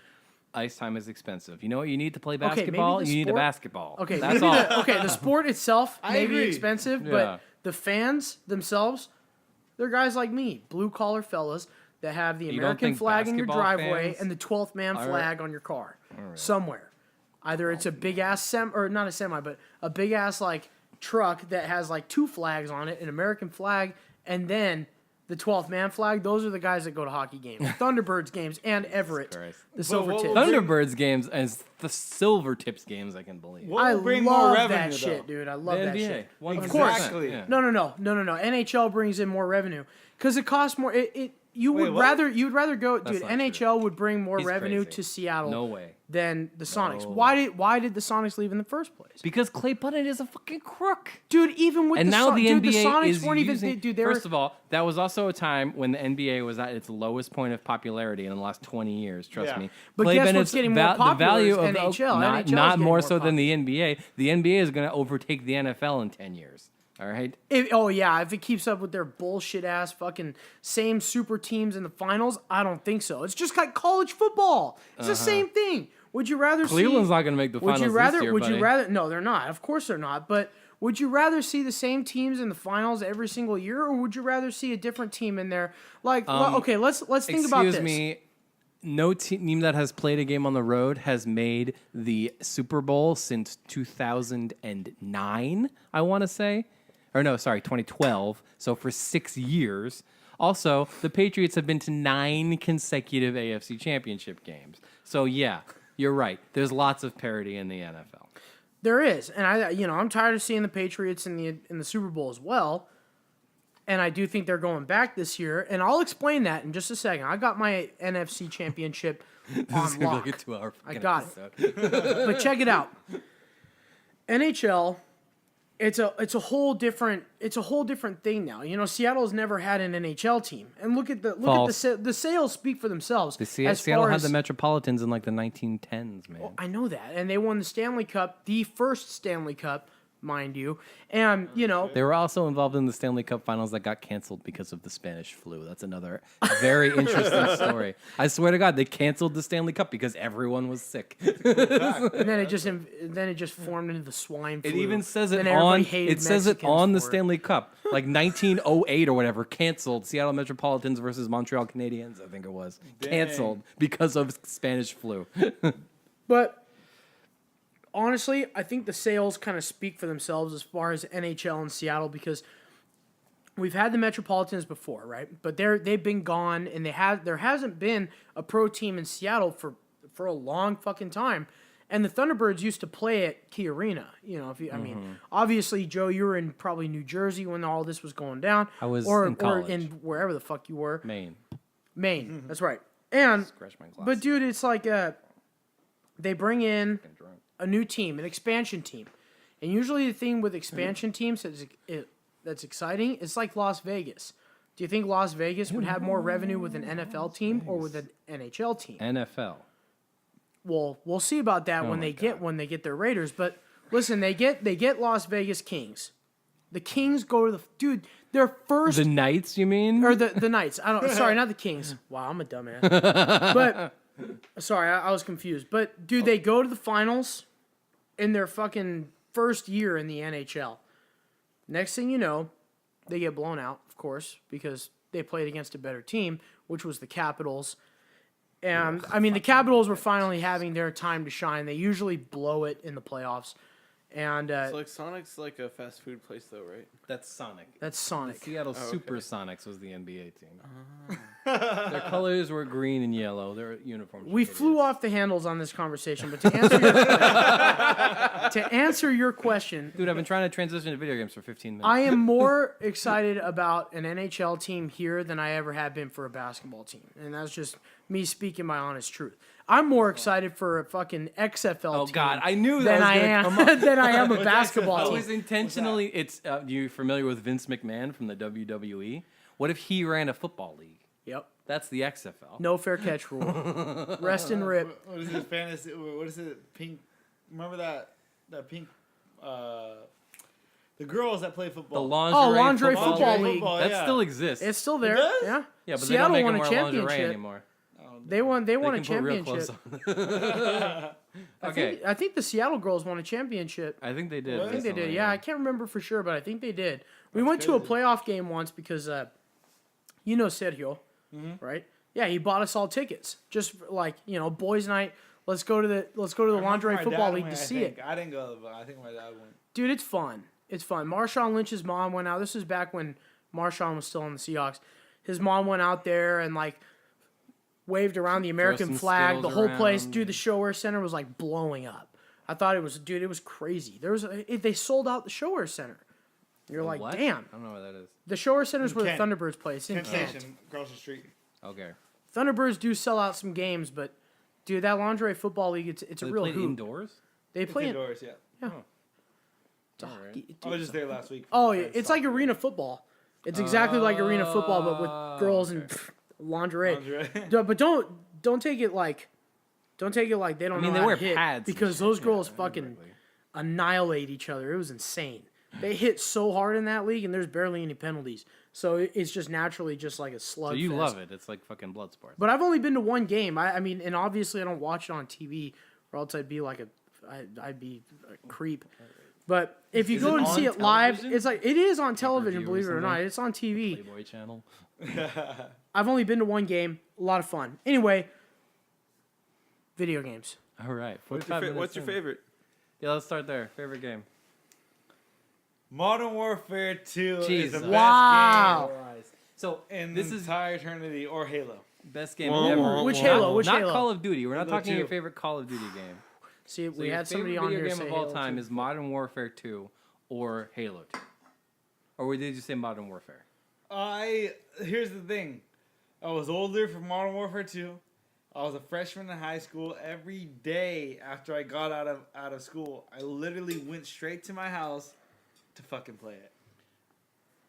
Ice time is expensive. You know what you need to play maybe basketball? the You need a sport- basketball. Okay, that's maybe all. the sport itself I may be agree. expensive, Yeah. but the fans themselves, they're guys like me, blue collar fellas that have the You don't American think flag in your basketball driveway fans and the 12th man are- flag on your car somewhere. Either it's a big ass or not a semi, but a big ass like truck that has like two flags on it, an American flag, and then the 12th man flag. Those are the guys that go to hockey games, Thunderbirds games, and Everett, Christ. the Silver what Tips. will Thunderbirds games as the Silver Tips games, I can believe. What I will bring love more revenue, that though? shit, dude. I love The that NBA, shit. 100%, Of course. Exactly. yeah. No. NHL brings in more revenue because it costs more. you Wait, would what? rather go, That's dude. not true. NHL would bring more He's revenue crazy. to Seattle No way. than the Sonics. No. Why did the Sonics leave in the first place? Because Clay Button is a fucking crook. Dude, even with And the now the dude, NBA the Sonics is weren't using. even dude. They were First of all, that was also a time when the NBA was at its lowest point of popularity in the last 20 years. Trust Yeah. me. But Clay guess what's Bennett's getting more the popular value is of NHL. not, NHL is not getting more more so than the NBA. The NBA is going to overtake the NFL in 10 years. All right. if it keeps up with their bullshit ass fucking same super teams in the finals, I don't think so. It's just like college football. It's the same thing. Would you rather Cleveland's see? not going to make the Would finals you rather? this year, would buddy. you rather? No, they're not. Of course they're not. But would you rather see the same teams in the finals every single year, or would you rather see a different team in there? Like, okay, let's think about this. Excuse me. No team that has played a game on the road has made the Super Bowl since 2009, I want to say. Or no, sorry, 2012. So for 6 years. Also, the Patriots have been to 9 consecutive AFC championship games. So yeah, you're right. There's lots of parity in the NFL. There is, and I'm tired of seeing the Patriots in the Super Bowl as well. And I do think they're going back this year, and I'll explain that in just a second. I got my NFC Championship on lock. Like a 2-hour I fucking got episode. But check it out. NHL, it's a whole different thing now. You know, Seattle's never had an NHL team, and look at the sales speak for themselves. Seattle had the Metropolitans in like the 1910s, man. I know that, and they won the Stanley Cup, the first Stanley Cup, mind you, and They were also involved in the Stanley Cup Finals that got canceled because of the Spanish flu. That's another very interesting story. I swear to God, they canceled the Stanley Cup because everyone was sick. and then it just formed into the swine flu. It even says it And everybody on. hated It says it Mexicans on the for it. Stanley Cup, like 1908 or whatever. Canceled. Seattle Metropolitans versus Montreal Canadiens. I think it was canceled because of Spanish flu. But honestly, I think the sales kind of speak for themselves as far as NHL and Seattle, because we've had the Metropolitans before, right? But they've been gone, and there hasn't been a pro team in Seattle for a long fucking time. And the Thunderbirds used to play at Key Arena. You know, I mean, obviously, Joe, you were in probably New Jersey when all this was going down. I was or, in college. or in wherever the fuck you were. Maine. That's right. And Scratch my glasses. but dude, it's like they bring in Fucking drunk. a new team, an expansion team, and usually the thing with expansion teams that's exciting is like Las Vegas. Do you think Las Vegas would have more revenue with an NFL team or with an NHL team? NFL. Well, we'll see about that when they get their Raiders. But listen, they get Las Vegas Kings. The Kings go to their first The Knights, you mean? or the Knights. Sorry, not the Kings. Wow, I'm a dumbass. But sorry, I was confused. But dude, they go to the finals in their fucking first year in the NHL. Next thing you know, they get blown out, of course, because they played against a better team, which was the Capitals. And I mean, the Capitals were finally having their time to shine. They usually blow it in the playoffs. And It's like Sonic's like a fast food place, though, right? That's Sonic. that's Sonic. Seattle okay. Supersonics was the NBA team. Their colors were green and yellow. Their uniforms. We flew off the handles on this conversation, but to answer your question, Dude, I've been trying to transition to video games for 15 minutes. I am more excited about an NHL team here than I ever have been for a basketball team. And that's just me speaking my honest truth. I'm more excited for a fucking XFL team God, I knew that than was I gonna am come up. than I am a What's basketball I XFL? team. was intentionally. It's you familiar with Vince McMahon from the WWE? What if he ran a football league? Yep. That's the XFL. No fair catch rule. Rest and rip. What is it? Fantasy? What is it? Pink. Remember that pink. The girls that play The football. Lingerie football, football league. league. That yeah. still exists. It's still there. It does? Yeah. yeah, but Seattle they don't won make a them wear lingerie championship. anymore. They won They a can put real championship. clothes on. Okay, I think the Seattle girls won a championship. I think they did. I think they did. recently, Yeah, I can't remember for sure, but I think they did. We went to a playoff game once because, you know, Sergio, right? Yeah, he bought us all tickets, just for, like, you know, boys' night. Let's go to the lingerie football league to see it. I didn't go, but I think my dad went. Dude, it's fun. It's fun. Marshawn Lynch's mom went out. This was back when Marshawn was still on the Seahawks. His mom went out there and like waved around the American some flag. The Skittles whole place, around. dude. The Showwear Center was like blowing up. I thought it was, dude. It was crazy. They sold out the Showwear Center. You're like, What? damn. I don't know what that is. The Showwear Center is where the Kent. Thunderbirds play. It's in Kent Kent. Station across the street. Okay. Thunderbirds do sell out some games, but dude, that lingerie football league, it's So a they real played hoop. indoors? They It's play in. indoors, yeah. Yeah. Oh. All right. Dude, I was just there last week. oh, yeah, it's like arena football. It's exactly like arena football, but with girls and lingerie. Lingerie. But don't take it like they don't I mean, know they how wear to hit pads and because shit. those girls Yeah, fucking exactly. annihilate each other. It was insane. They hit so hard in that league, and there's barely any penalties. So it's just naturally just like a slug. So you love it. It's like fucking blood sports. But I've only been to one game. I mean, and obviously I don't watch it on TV, or else I'd be like I'd be a creep. But if you Is go it and see on it live, television? it's like it is on television. Pay-per-view or Believe it or not, something? it's on TV. Playboy channel. I've only been to one game. A lot of fun. Anyway, video games. All right. What's your favorite? Yeah, let's start there. Favorite game. Modern Warfare 2 is Jesus. the best Wow. So game in this the is entire eternity, or Halo. best game Whoa, ever. whoa, Which whoa. Halo? Which Not Halo? Call of Duty. We're not Halo talking 2. your favorite Call of Duty game. See, So we your had somebody favorite on video here game say of all Halo time too. is Modern Warfare 2 or Halo 2. Or did you say Modern Warfare? Here's the thing. I was older for Modern Warfare 2. I was a freshman in high school. Every day after I got out of school, I literally went straight to my house to fucking play it.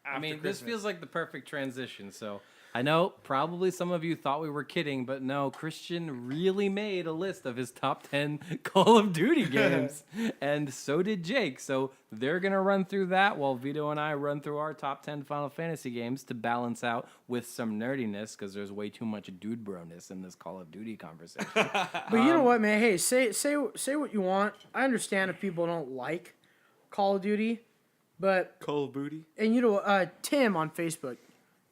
I mean, After this Christmas. feels like the perfect transition. So I know probably some of you thought we were kidding, but no, Christian really made a list of his top 10 Call of Duty games, and so did Jake. So they're going to run through that while Vito and I run through our top 10 Final Fantasy games to balance out with some nerdiness because there's way too much dude broness in this Call of Duty conversation. But you know what, man? Hey, say what you want. I understand if people don't like Call of Duty, but Call of Booty. and you know, Tim on Facebook,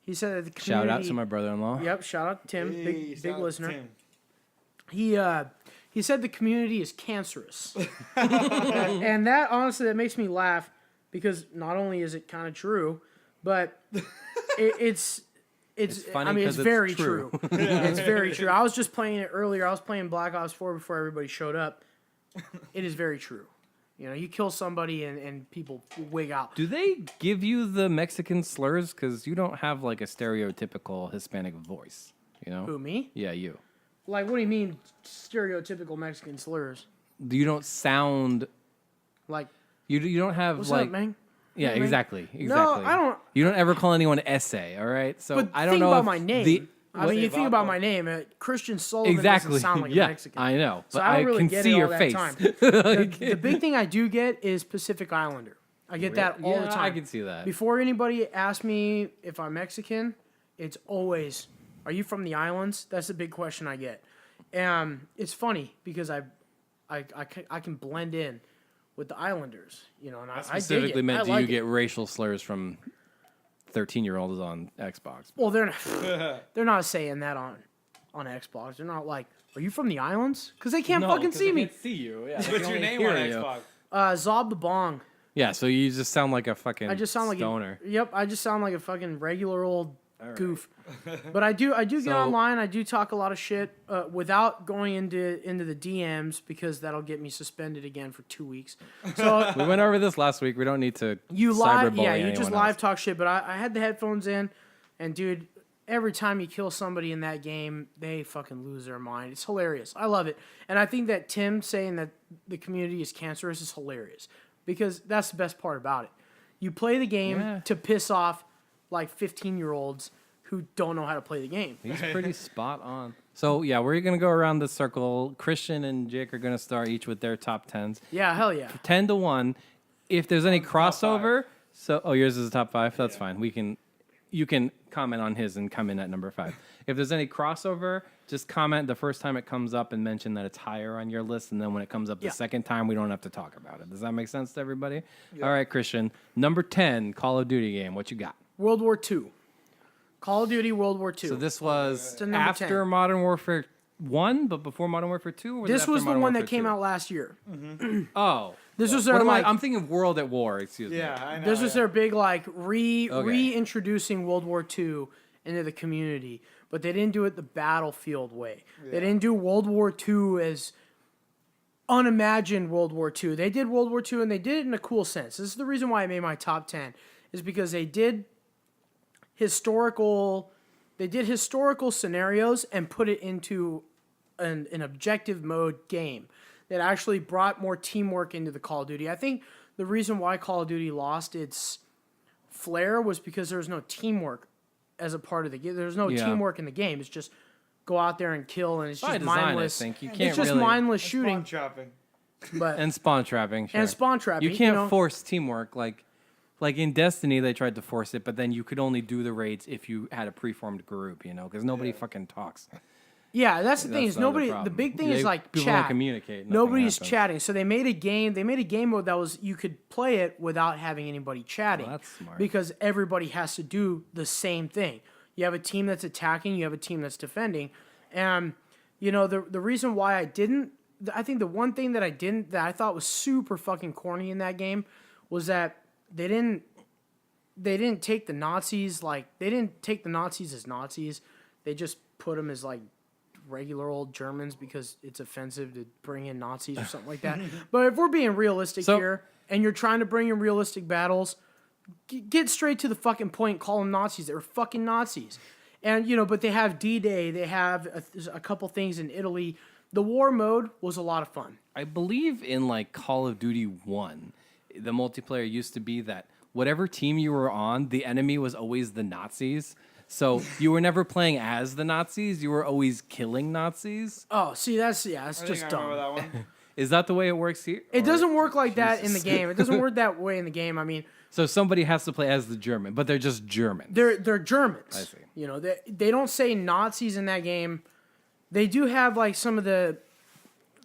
he said that the Shout community. out to my brother-in-law. Yep, shout out to Tim, Hey, big shout out to listener. Tim. He said the community is cancerous, and that honestly that makes me laugh because not only is it kind of true, but it's funny I mean, 'cause it's it's very true. true. It's very true. I was just playing it earlier. I was playing Black Ops 4 before everybody showed up. It is very true. You know, you kill somebody and people wig out. Do they give you the Mexican slurs? Because you don't have like a stereotypical Hispanic voice, you know? Who, me? Yeah, you. Like, what do you mean stereotypical Mexican slurs? You don't sound Like, you don't have what's like up, man? yeah, man? exactly. No, I don't. You don't ever call anyone essay, all right? So But I don't think know about if my name. the- I mean, you think Vato. about my name. Christian Sullivan exactly. doesn't sound like yeah, a Mexican. I know, So but I I, don't really can get see it your all that face. time. The big thing I do get is Pacific Islander. I get that all the Yeah, time. I can see that. Before anybody asks me if I'm Mexican, it's always, "Are you from the islands?" That's the big question I get. And it's funny because I can blend in with the Islanders, you know, and I dig Specifically it. meant, I do like you it. get racial slurs from 13-year-olds on Xbox? Well, they're not saying that on Xbox. They're not like, "Are you from the islands?" Because they can't fucking see me. See you. Yeah, they What's can your only name hear on you. Xbox? Zob the Bong. Yeah, so you just sound like a fucking I just sound like stoner. Yep, I just sound like a fucking regular old goof. But I do get So- online. I do talk a lot of shit without going into the DMs because that'll get me suspended again for 2 weeks. So We went over this last week. We don't need to you cyberbully you just anyone live else. talk shit. But I had the headphones in, and dude, every time you kill somebody in that game, they fucking lose their mind. It's hilarious. I love it, and I think that Tim saying that the community is cancerous is hilarious because that's the best part about it. You play the game Yeah. to piss off like 15-year-olds who don't know how to play the game. He's pretty spot on. So yeah, we're gonna go around the circle. Christian and Jake are gonna start each with their top 10s. Yeah, hell yeah. 10-1. If there's any top crossover, yours is a top 5. That's fine. You can comment on his and come in at number 5. If there's any crossover, just comment the first time it comes up and mention that it's higher on your list, and then when it comes up the Yeah. second time, we don't have to talk about it. Does that make sense to everybody? All right, Christian. Number 10, Call of Duty game. What you got? World War II. Call of Duty World War II. So this was To number after 10. Modern Warfare 1, but before Modern Warfare 2? Or was it This after was the Modern one that Warfare came 2? out last year. Oh. This was What their am like. I'm thinking World at War, excuse me. Yeah, I know. This was their big like Okay. reintroducing World War II into the community, but they didn't do it the battlefield way. They didn't do World War II as unimagined World War II. They did World War II and they did it in a cool sense. This is the reason why I made my top 10 is because they did historical they did historical scenarios and put it into an objective mode game that actually brought more teamwork into the Call of Duty. I think the reason why Call of Duty lost its flair was because there was no teamwork as a part of the game. There's no teamwork in the game. It's just go out there and kill, and it's By just design, mindless. I think. You It's can't just really... mindless Spawn shooting. trapping. But And spawn trapping, sure. and spawn trapping. You can't know? force teamwork. Like in Destiny, they tried to force it, but then you could only do the raids if you had a preformed group, because nobody fucking talks. Yeah, that's the thing. That's Is the other nobody. The problem. big thing is like people chat. don't communicate. Nothing Nobody's happens. chatting. So they made a game. They made a game mode that was you could play it without having anybody chatting. Well, that's smart. Because everybody has to do the same thing. You have a team that's attacking. You have a team that's defending. And the reason why I didn't. I think the one thing that I thought was super fucking corny in that game was that they didn't take the Nazis as Nazis. They just put them as like regular old Germans because it's offensive to bring in Nazis or something like that. But if we're being realistic here and you're trying to bring in realistic battles, get straight to the fucking point. Call them Nazis. They're fucking Nazis. And but they have D-Day. They have a couple things in Italy. The war mode was a lot of fun. I believe in like Call of Duty 1, the multiplayer used to be that whatever team you were on, the enemy was always the Nazis. So you were never playing as the Nazis. You were always killing Nazis. Oh, see, that's I just think I dumb. remember that one. Is that the way it works here? It Or- doesn't work like that in the Jesus. game. It doesn't work that way in the game. I mean, So somebody has to play as the German, but they're just Germans. they're Germans. I see. They don't say Nazis in that game. They do have like some of the.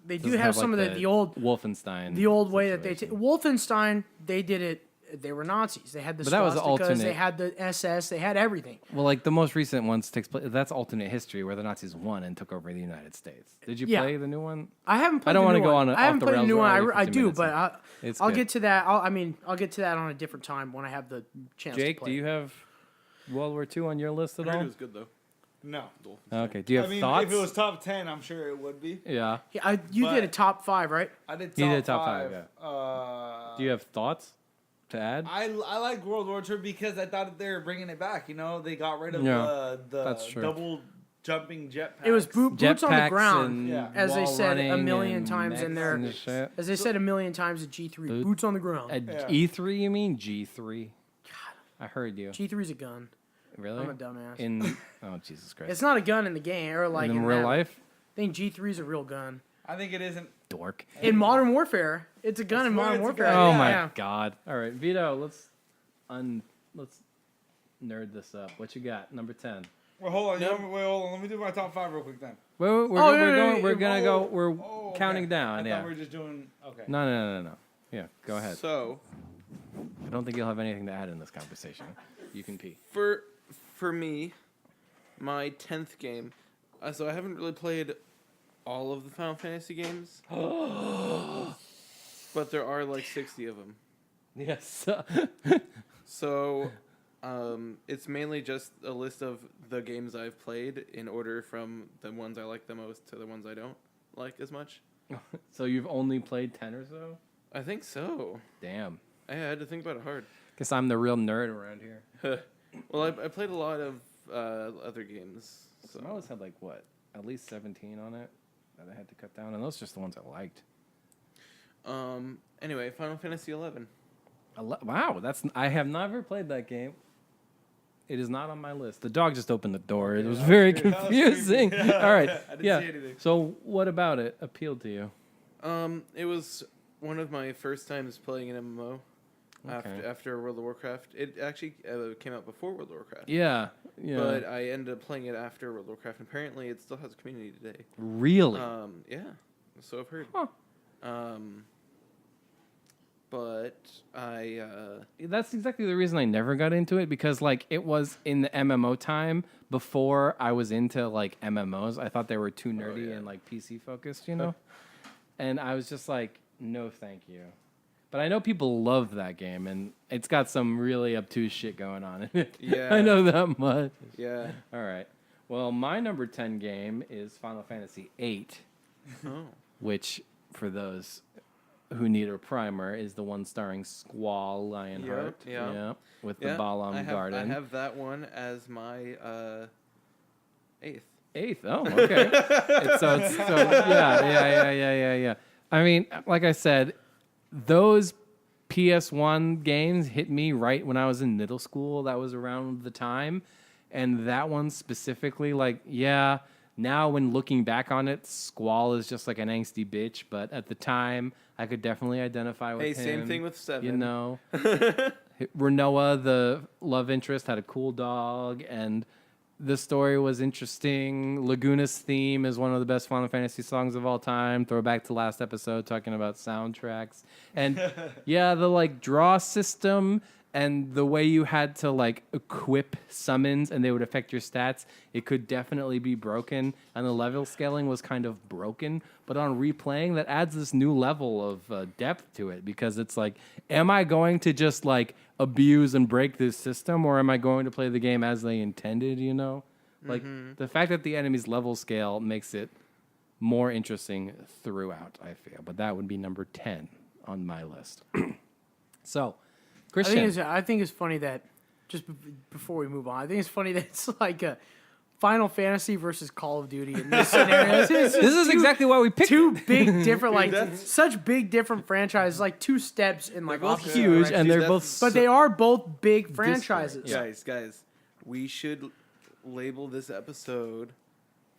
They do have some of the old Wolfenstein. way that they Wolfenstein. They did it. They were Nazis. They had the But that was swastikas. alternate. They had the SS. They had everything. Well, like the most recent ones takes place. That's alternate history where the Nazis won and took over the United States. Did you Yeah. play the new one? I haven't played. I don't want to go on. I haven't off the played the rails. new We're one. already I 50 do, minutes in. but It's I'll good. get to that. I'll get to that on a different time when I have the chance. Jake, to play. do you have World War II on your list at I heard all? it was good though. No. Okay. Do you have I mean, thoughts? if it was top 10, I'm sure it would be. Yeah. Yeah, you did a But- top 5, right? I did top He did top five. five, Do you have thoughts to add? I like World War II because I thought they were bringing it back. They got rid of Yeah, the that's true. double jumping jetpacks. It was boots on the Jetpacks ground, and Yeah. as they wall said a running million and times in mechs there. and shit. As they said a million times at G3, Boot- boots on the ground. At Yeah. E3, you mean G3? I heard you. G3's a gun. Really? I'm a dumbass. Oh, Jesus Christ. It's not a gun in the game, or like in real that. life? I think G3's a real gun. I think it isn't. Dork. In Modern Warfare, it's a gun in swear Modern it's a Warfare. gun. Oh Yeah, my yeah. God. All right, Vito, let's nerd this up. What you got? Number 10. Well, hold on. Hold on. Let me do my top 5 real quick then. We're Okay. counting down. I Yeah. thought we were just doing. Okay. No. Yeah, go ahead. So I don't think you'll have anything to add in this conversation. You can pee. for me, my 10th game. So I haven't really played all of the Final Fantasy games, but there are like 60 of them. Yes. So it's mainly just a list of the games I've played in order from the ones I like the most to the ones I don't like as much. So you've only played 10 or so? I think so. Damn. I had to think about it hard. Guess I'm the real nerd around here. Well, I played a lot of other games. So I So always had like what? At least 17 on it that I had to cut down, and those are just the ones I liked. anyway, Final Fantasy 11. Wow, I have never played that game. It is not on my list. The dog just opened the door. It was very That was confusing. creepy. All right. I didn't yeah. see anything. So what about it appealed to you? It was one of my first times playing an MMO Okay. after World of Warcraft. It actually came out before World of Warcraft. Yeah. Yeah. But I ended up playing it after World of Warcraft. And apparently, it still has a community today. Really? Yeah. So I've heard. Huh. But I That's exactly the reason I never got into it, because like it was in the MMO time before I was into like MMOs. I thought they were too nerdy yeah. and like PC focused, and I was just like, no, thank you. But I know people love that game, and it's got some really obtuse shit going on in it. Yeah. I know that much. yeah. All right. Well, my number 10 game is Final Fantasy VIII, Oh. which, for those who need a primer, is the one starring Squall Lionheart. Yeah. With Yeah, the Balam I Garden. have that one as my 8th. Oh, okay. Yeah. I mean, like I said, those PS1 games hit me right when I was in middle school. That was around the time. And that one specifically, now when looking back on it, Squall is just like an angsty bitch. But at the time, I could definitely identify with him. Hey, same thing with 7. You know, Renoa, the love interest, had a cool dog, and the story was interesting. Laguna's theme is one of the best Final Fantasy songs of all time. Throwback to last episode talking about soundtracks. And the draw system and the way you had to equip summons and they would affect your stats, it could definitely be broken. And the level scaling was kind of broken. But on replaying, that adds this new level of depth to it, because it's like, am I going to just abuse and break this system, or am I going to play the game as they intended, you know? The fact that the enemy's level scale makes it more interesting throughout, I feel. But that would be number 10 on my list. So, Christian. I think it's funny that, just before we move on, I think it's funny that it's like a Final Fantasy versus Call of Duty in this scenario. This is exactly why we picked two big different, such big different franchises, like two steps in both opposite huge, directions. and they're both. But they are both big franchises. Guys, we should label this episode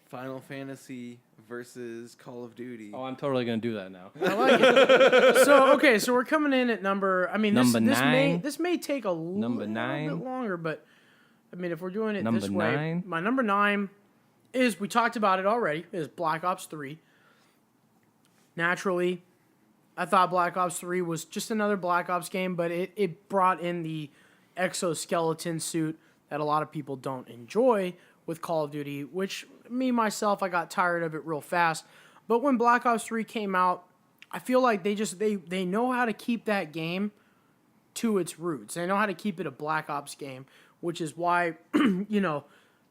Final Fantasy versus Call of Duty. Oh, I'm totally gonna do that now. I like it. So we're coming in at number. I mean, Number 9. This may take a Number little 9. bit longer, but I mean, if we're doing it Number this way, 9. my number 9 is, we talked about it already, is Black Ops 3. Naturally, I thought Black Ops 3 was just another Black Ops game, but it brought in the exoskeleton suit that a lot of people don't enjoy with Call of Duty, which myself, I got tired of it real fast. But when Black Ops 3 came out, I feel like they know how to keep that game to its roots. They know how to keep it a Black Ops game, which is why,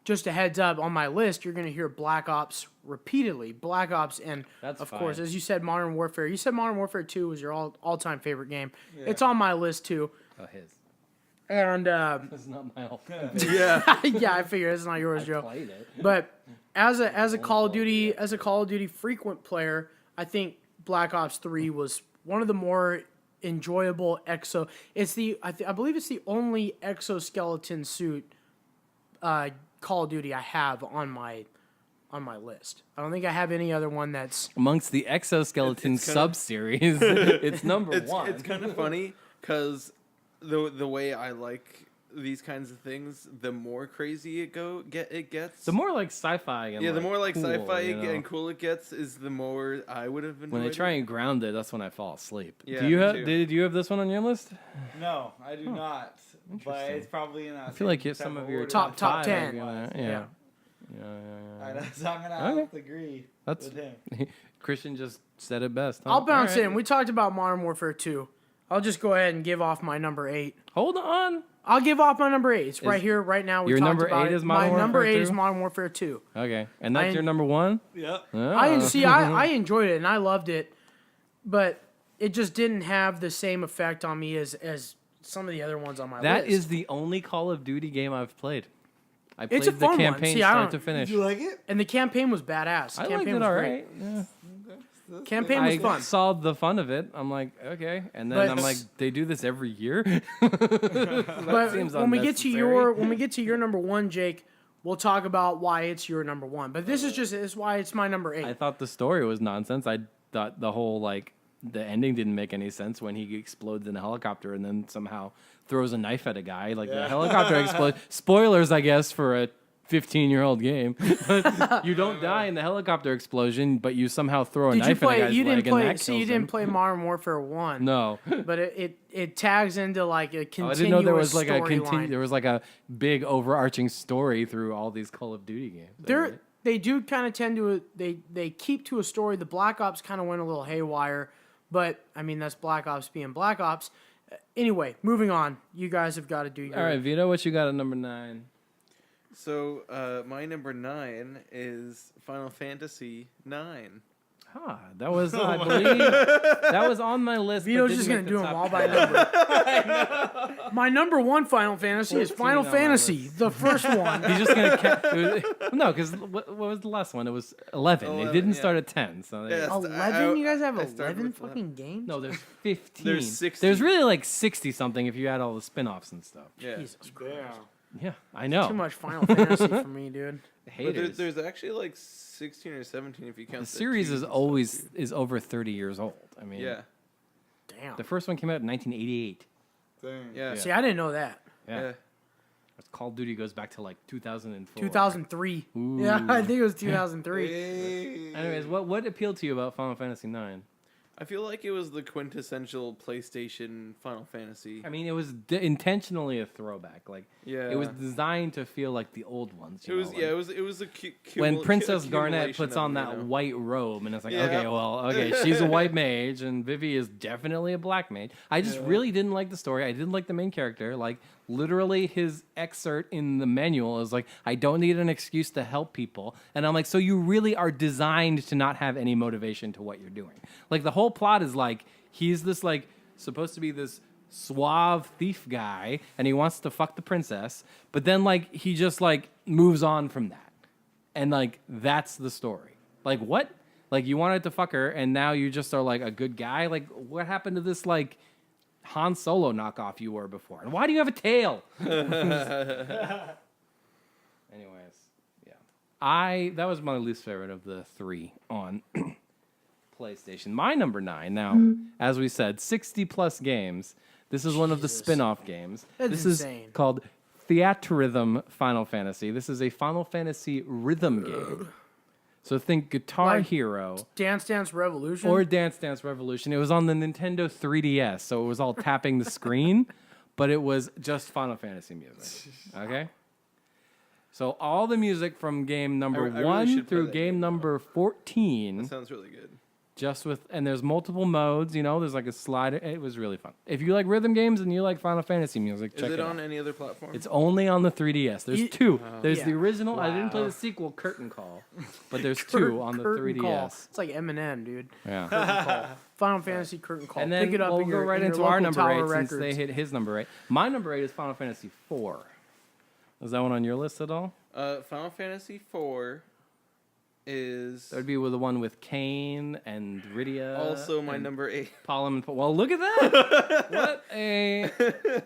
just a heads up, on my list, you're going to hear Black Ops repeatedly. Black Ops, and of course, as you said, Modern Warfare. You said Modern Warfare 2 was your all-time favorite game. Yeah. It's on my list, too. Oh, his. And That's not my whole thing. Yeah. yeah, I figure it's not yours, Joe. Played it. But as a Call of Duty frequent player, I think Black Ops 3 was one of the more enjoyable It's I believe it's the only exoskeleton suit Call of Duty I have on my list. I don't think I have any other one that's Amongst the exoskeleton sub-series, it's number 1. It's kind of funny because the way I like these kinds of things, the more crazy it gets. The more sci-fi and the more cool, sci-fi and cool it gets, is the more I would have enjoyed. When they try and ground it, that's when I fall asleep. Yeah, Did you have this one on your list? No, I do not. But it's probably in. I feel like some of your Top 10. Yeah. So I'm gonna have to agree That's with him. Christian just said it best. Huh? I'll bounce All right. in. We talked about Modern Warfare 2. I'll just go ahead and give off my number 8. Hold on. I'll give off my number 8. It's right here, right now. We your talked number about 8 it. is Modern My number Warfare 8 2? is Modern Warfare 2. Okay, and that's your number 1. Yep. Oh. I enjoyed it and I loved it, but it just didn't have the same effect on me as some of the other ones on my list. That is the only Call of Duty game I've played. I played It's a the fun one. campaign See, I start don't- to finish. Did you like it? And the campaign was badass. The I liked campaign it was all great. right. Yeah. Campaign was I fun. saw the fun of it. I'm like, okay, and then But- I'm like, they do this every year. But seems when we get to unnecessary. your number 1, Jake, we'll talk about why it's your number 1. But this is why it's my number 8. I thought the story was nonsense. I thought the whole the ending didn't make any sense when he explodes in a helicopter and then somehow throws a knife at a guy. The helicopter explodes. Spoilers, I guess, for a 15-year-old game. But you don't die in the helicopter explosion, but you somehow throw a knife at a guy's leg and that kills you didn't him. play Modern Warfare 1. No. But it tags into a continuous I didn't know there was storyline. there was a big overarching story through all these Call of Duty games. They do kind of tend to they keep to a story. The Black Ops kind of went a little haywire, but I mean that's Black Ops being Black Ops. Anyway, moving on. You guys have got to do your. All right, Vito, what you got at number 9? So my number 9 is Final Fantasy 9. Huh, that was, I believe, that was on my list. but Vito's didn't just make gonna the do them top all by 10. number. My number one Final Fantasy is 14 Final on my Fantasy, list. the first one. He's just gonna no, because what was the last one? It was 11. It 11, didn't yeah. start at 10. So there you Yeah, go. 11? You guys have I started 11 with 11. fucking games? No, there's 15. There's 60. There's really like 60 something if you add all the spin-offs and stuff. Yeah. Jesus Christ. Yeah, I know. Too much Final Fantasy for me, dude. But Haters. there's actually like 16 or 17 if you count The series twos is and stuff, always too. is over 30 years old. I mean, Yeah. Damn. the first one came out in 1988. Dang. Yeah. See, I didn't know that. Yeah. Yeah. Call of Duty goes back to like 2004. 2003. Ooh. Yeah, I think it was 2003. Hey. Anyways, what appealed to you about Final Fantasy 9? I feel like it was the quintessential PlayStation Final Fantasy. I mean, it was intentionally a throwback. Like, Yeah. it was designed to feel like the old ones. It you was know, yeah. like- It was a when Princess Garnet accumulation puts of on them, that you know? white robe, and it's like, Yeah. okay, she's a white mage, and Vivi is definitely a black mage. I just really didn't like the story. I didn't like the main character. Like, literally, his excerpt in the manual is like, I don't need an excuse to help people. And I'm like, so you really are designed to not have any motivation to what you're doing. Like, the whole plot is like, he's this, like, supposed to be this suave thief guy, and he wants to fuck the princess, but then, like, he just, like, moves on from that. And, like, that's the story. Like, what? Like, you wanted to fuck her, and now you just are, like, a good guy? Like, what happened to this, like, Han Solo knockoff you were before? And why do you have a tail? Anyways, yeah. That was my least favorite of the three on PlayStation. My number 9, now, as we said, 60-plus games. This is one of the spin-off games. That's this insane. is called Theatrhythm Final Fantasy. This is a Final Fantasy rhythm game. So think Guitar Like Hero Dance Dance Revolution. or Dance Dance Revolution. It was on the Nintendo 3DS, so it was all tapping the screen, but it was just Final Fantasy music. Okay? So all the music from game number I really 1 should play through that game game. number 14, That sounds really good. just with, and there's multiple modes, you know, there's like a slider. It was really fun. If you like rhythm games and you like Final Fantasy music, check Is it it out. on any other platform? It's only on the 3DS. There's Ye- two. There's Yeah. the original. I didn't play Wow. the sequel, Curtain Call, but there's two on the Curtain 3DS. Call. It's like Eminem, dude. Yeah. Curtain Call. Final Fantasy Curtain Call. And then Pick it up we'll in go your, right in your into our local number Tower 8 Records. since they hit his number 8. My number 8 is Final Fantasy 4. Is that one on your list at all? Final Fantasy 4 is That would be with the one with Kain and Rydia. also my and number 8. Palom and well, look at that! What a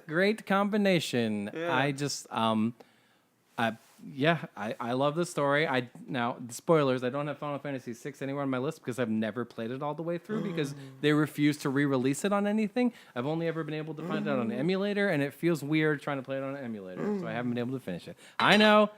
great combination. Yeah. I just I love the story. Now spoilers. I don't have Final Fantasy 6 anywhere on my list because I've never played it all the way through because they refuse to re-release it on anything. I've only ever been able to find it on an emulator, and it feels weird trying to play it on an emulator, so I haven't been able to finish it. I know,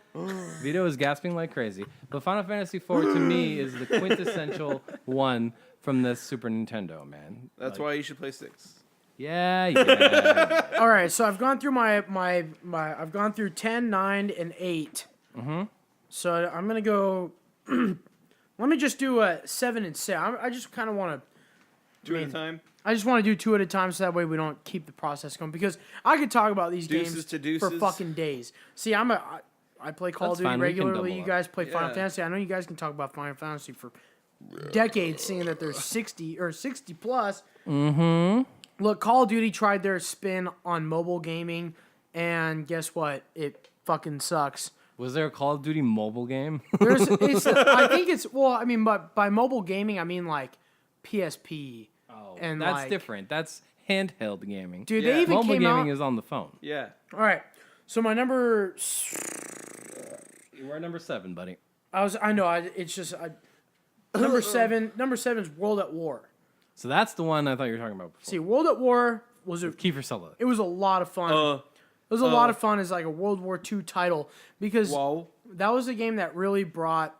Vito is gasping like crazy, but Final Fantasy 4 to me is the quintessential one from the Super Nintendo, man. That's Like, why you should play 6. Yeah. All right, so I've gone through my I've gone through 10, 9, and 8. Mm-hmm. So I'm gonna go. Let me just do a 7 and 6. I just kind of want to. 2 at a time. I just want to do 2 at a time, so that way we don't keep the process going. Because I could talk about these Deuces games to for deuces. fucking days. See, I play Call of That's Duty fine, we can regularly. double You up. guys play Final Yeah. Fantasy. I know you guys can talk about Final Fantasy for decades, seeing that there's 60 or 60 plus. Mm-hmm. Look, Call of Duty tried their spin on mobile gaming, and guess what? It fucking sucks. Was there a Call of Duty mobile game? I think it's well. I mean, but by mobile gaming, I mean like PSP. And that's like, different. That's handheld gaming. Dude, Yeah. they even mobile came gaming out. is on the phone. Yeah. All right, so my number. We're at number 7, buddy. I know. It's just number 7. Number 7 is World at War. So that's the one I thought you were talking about before. See, World at War was a. Kiefer Sutherland. It was a lot of fun. It was a lot of fun as like a World War II title because Wow. that was a game that really brought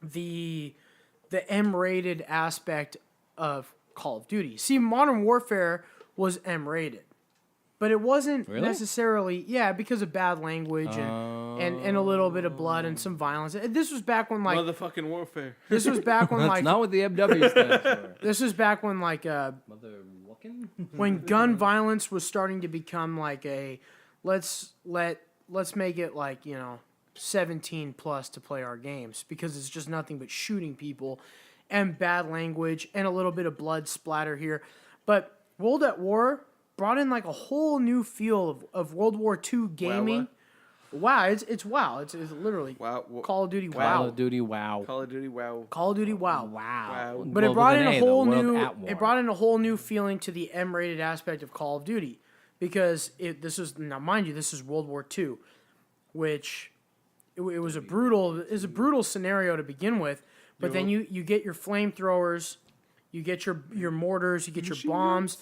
the M-rated aspect of Call of Duty. See, Modern Warfare was M-rated, but it wasn't Really? necessarily because of bad language and a little bit of blood and some violence. This was back when like Motherfucking warfare. this was back when That's like not what the MW stands for. this was back when like Mother Wookin? when gun violence was starting to become like a let's make it like 17 plus to play our games because it's just nothing but shooting people and bad language and a little bit of blood splatter here. But World at War brought in like a whole new feel of World War II gaming. Wow, it's WoW. It's literally Wow. Call of Duty Call WoW. of Duty, wow. Call of Duty, wow. Call of Duty WoW. Wow. But it Well, brought with in an a A, though, whole World new at War. it brought in a whole new feeling to the M-rated aspect of Call of Duty, because now mind you, this is World War II, which it was a brutal scenario to begin with. But then you get your flamethrowers, you get your mortars, you get your bombs,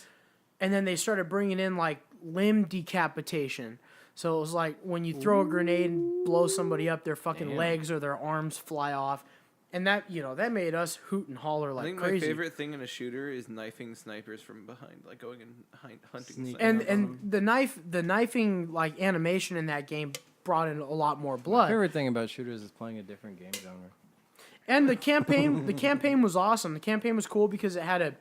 and then they started bringing in like limb decapitation. So it was like when you throw a grenade and blow somebody up, their fucking legs or their arms fly off. And that made us hoot and holler like I think crazy. my favorite thing in a shooter is knifing snipers from behind, like going and hunting snipers. And the knifing like animation in that game brought in a lot more My blood. favorite thing about shooters is playing a different game genre. And the campaign was awesome. The campaign was cool because it had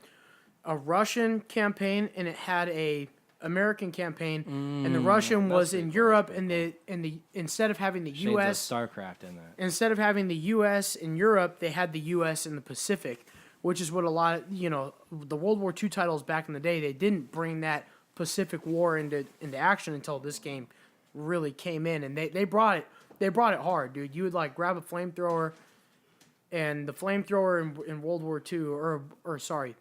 a Russian campaign and it had a American campaign, and the Russian was in Europe, and the instead of having the Shades U.S. of StarCraft in that. instead of having the U.S. in Europe, they had the U.S. in the Pacific, which is what a lot of the World War II titles back in the day, they didn't bring that Pacific War into action until this game really came in, and they brought it hard, dude. You would like grab a flamethrower, and the flamethrower in World War II or sorry,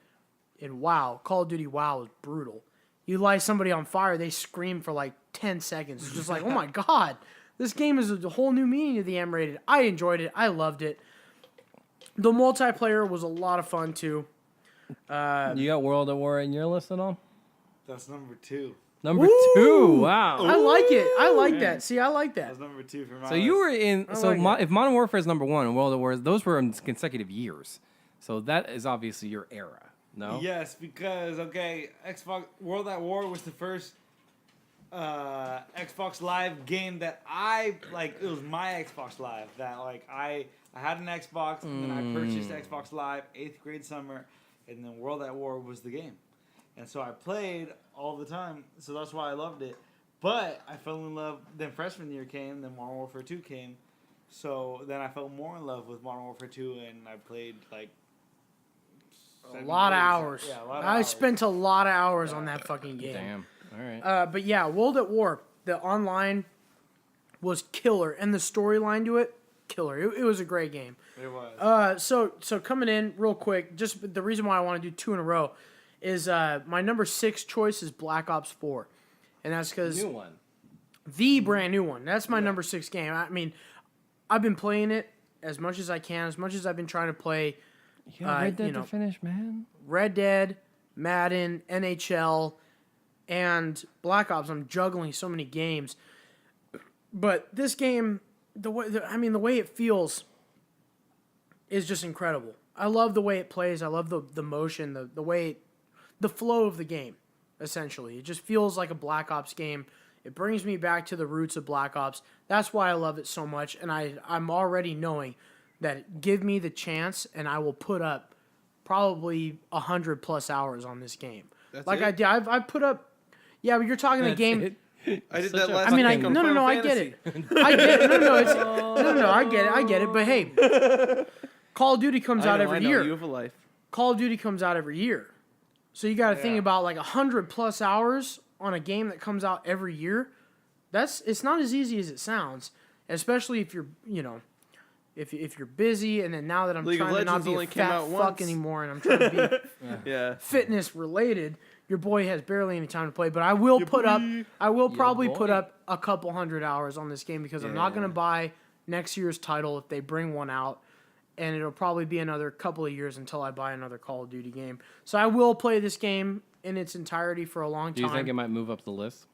in WoW, Call of Duty WoW is brutal. You light somebody on fire, they scream for like 10 seconds. It's just like, oh my God, this game is a whole new meaning to the M-rated. I enjoyed it. I loved it. The multiplayer was a lot of fun too. You got World at War in your list at all? That's number 2. Number Woo! 2, wow. I like it. I like that. See, I like that. That's number 2 for my So you were in. So like if Modern Warfare is number 1 and World at War, those were in consecutive years. So that is obviously your era. No. Yes, because Xbox World at War was the first Xbox Live game that I like. It was my Xbox Live that like I had an Xbox and then I purchased Xbox Live 8th grade summer, and then World at War was the game, and so I played all the time. So that's why I loved it. But I fell in love. Then freshman year came. Then Modern Warfare 2 came. So then I fell more in love with Modern Warfare 2, and I played like. A lot of hours. Yeah, a lot of I hours. spent a lot of hours on that fucking game. Damn. All right. But yeah, World at War, the online was killer, and the storyline to it, killer. It was a great game. It was. So coming in real quick, just the reason why I want to do 2 in a row is my number 6 choice is Black Ops 4, and that's because New one. the brand new one. That's my number 6 game. I mean, I've been playing it as much as I can, as much as I've been trying to play. You got Red Dead to finish, man. Red Dead, Madden, NHL, and Black Ops. I'm juggling so many games, but this game, the way it feels, is just incredible. I love the way it plays. I love the motion, the way, the flow of the game. Essentially, it just feels like a Black Ops game. It brings me back to the roots of Black Ops. That's why I love it so much, and I'm already knowing that give me the chance, and I will put up probably 100+ hours on this game. That's like it? I did, I've put up. Yeah, but you're talking the game. I did Such that a last. I mean, week on no, Final I get Fantasy. it. I get it. No, I get it. But hey, Call of Duty comes out every I know, year. You have a life. Call of Duty comes out every year, so you got to think Yeah. about like 100+ hours on a game that comes out every year. It's not as easy as it sounds, especially if you're if you're busy. And then now that I'm League of trying to not Legends be a only came fat out fuck once. anymore, and I'm trying to be Yeah. fitness related, your boy has barely any time to play. But I will probably put boy. up a couple 100 hours on this game because I'm not going to Yeah. buy next year's title if they bring one out, and it'll probably be another couple of years until I buy another Call of Duty game. So I will play this game in its entirety for a long Do time. you think it might move up the list?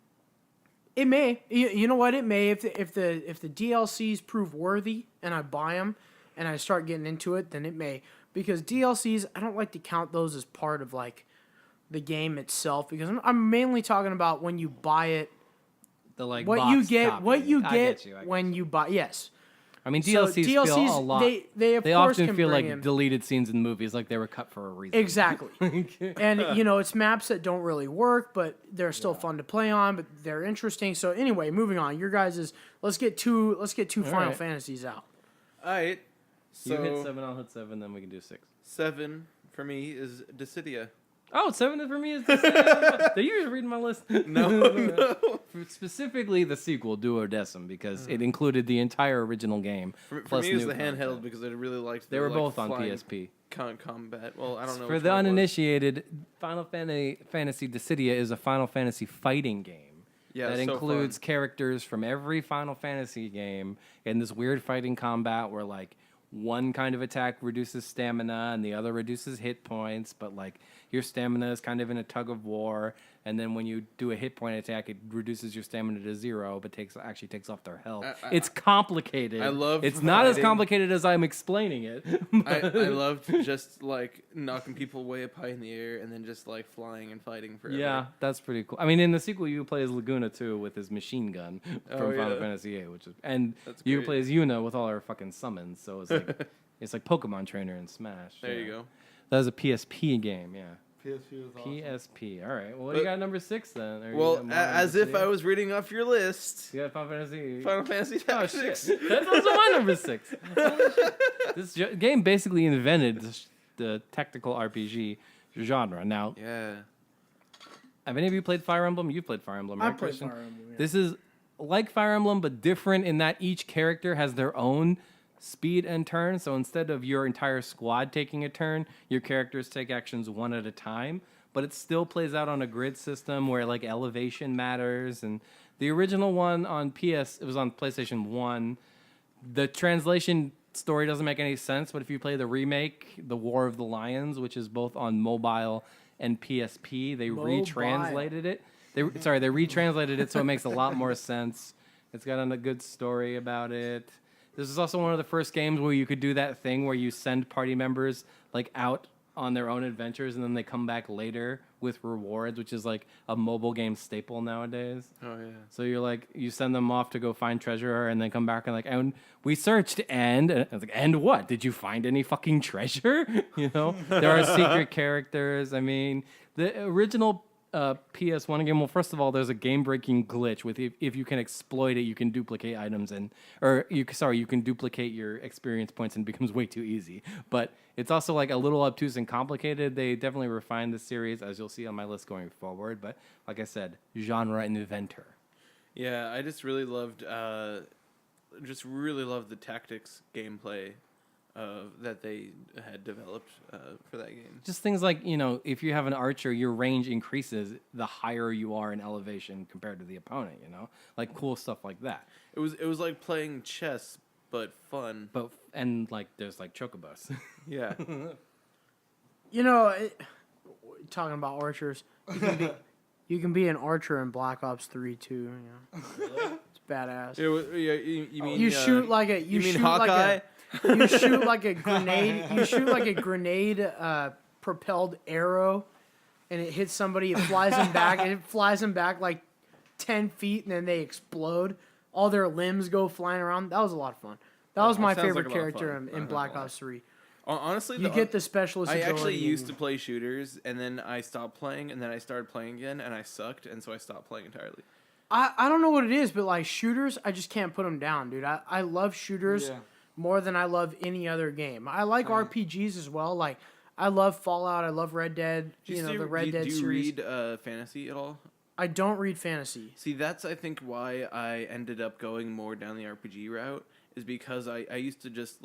It may. You know what? It may. If the DLCs prove worthy and I buy them and I start getting into it, then it may. Because DLCs, I don't like to count those as part of like the game itself. Because I'm mainly talking about when you buy it, The like what box you get, copy. what you I get you, I when you buy. Yes. I mean, So DLCs feel a lot. They of course often can feel bring like in, deleted scenes in movies, like they were cut for a reason. exactly. And it's maps that don't really work, but they're still fun to play on, but they're interesting. So anyway, moving on. Your guys is let's get two Final right. Fantasies out. All right. So You hit 7, I'll hit 7, then we can do 6. 7 for me is Dissidia. Oh, 7 for me is the same. You're reading my list. No. Specifically the sequel, Duodecim, because it included the entire original game. For plus me, it's new the content. handheld because I really liked. They were like, both on flying PSP. Combat. Well, I don't know. For which the one it was. uninitiated, Final Fantasy Dissidia is a Final Fantasy fighting game. Yeah, that so includes fun. characters from every Final Fantasy game in this weird fighting combat where like one kind of attack reduces stamina and the other reduces hit points, but like your stamina is kind of in a tug of war, and then when you do a hit point attack, it reduces your stamina to 0, but actually takes off their health. It's complicated. I love It's not as fighting. complicated as I'm explaining it. I loved just like knocking people way up high in the air and then just like flying and fighting forever. Yeah, that's pretty cool. I mean, in the sequel, you play as Laguna too with his machine gun from Final yeah. Fantasy VIII, and That's you great. play as Yuna with all her fucking summons. So it's like it's like Pokemon Trainer in Smash. There yeah. you go. That was a PSP game, yeah. PSP was awesome. PSP. All right. Well, what do you got number 6 then? Or you Well, got more as number if I 6? was reading off your list, You got Final Fantasy. Final Fantasy Oh Tactics. shit! That's also my number 6. Holy shit. This game basically invented the tactical RPG genre. Now, Yeah. have any of you played Fire Emblem? You've played Fire Emblem, I right, played Christian? Fire Emblem. Yeah. This is like Fire Emblem, but different in that each character has their own speed and turn. So instead of your entire squad taking a turn, your characters take actions one at a time. But it still plays out on a grid system where like elevation matters. And the original one on it was on PlayStation 1. The translation story doesn't make any sense, but if you play the remake, The War of the Lions, which is both on mobile and PSP, they retranslated it. They retranslated it so it makes a lot more sense. It's got a good story about it. This is also one of the first games where you could do that thing where you send party members like out on their own adventures and then they come back later with rewards, which is like a mobile game staple nowadays. Oh yeah. So you're like, you send them off to go find treasure and then come back and like, and we searched and I was like, and what? Did you find any fucking treasure? You know, there are secret characters. I mean, the original PS1 game. Well, first of all, there's a game-breaking glitch with if you can exploit it, you can duplicate items you can duplicate your experience points and it becomes way too easy. But it's also like a little obtuse and complicated. They definitely refined the series, as you'll see on my list going forward. But like I said, genre inventor. Yeah, I just really loved the tactics gameplay that they had developed for that game. Just things like, you know, if you have an archer, your range increases the higher you are in elevation compared to the opponent, you know? Like cool stuff like that. It was like playing chess, but fun. And like there's like chocobos. Yeah. You know, talking about archers, you can be an archer in Black Ops 3 too. You know, it's badass. You mean You shoot like a you mean shoot Hawkeye? you shoot like a grenade. You shoot like a grenade propelled arrow, and it hits somebody. It flies them back. And it flies them back like 10 feet, and then they explode. All their limbs go flying around. That was a lot of fun. That was my sounds favorite like a lot of character fun. in Black Ops 3. Honestly, You get the specialist I ability. actually used and- to play shooters, and then I stopped playing, and then I started playing again, and I sucked, and so I stopped playing entirely. I don't know what it is, but like shooters, I just can't put them down, dude. I love shooters Yeah. more than I love any other game. I like RPGs as well. Like I love Fallout. I love Red Dead. Do The Red Dead do you series. read fantasy at all? I don't read fantasy. See, that's I think why I ended up going more down the RPG route is because I used to just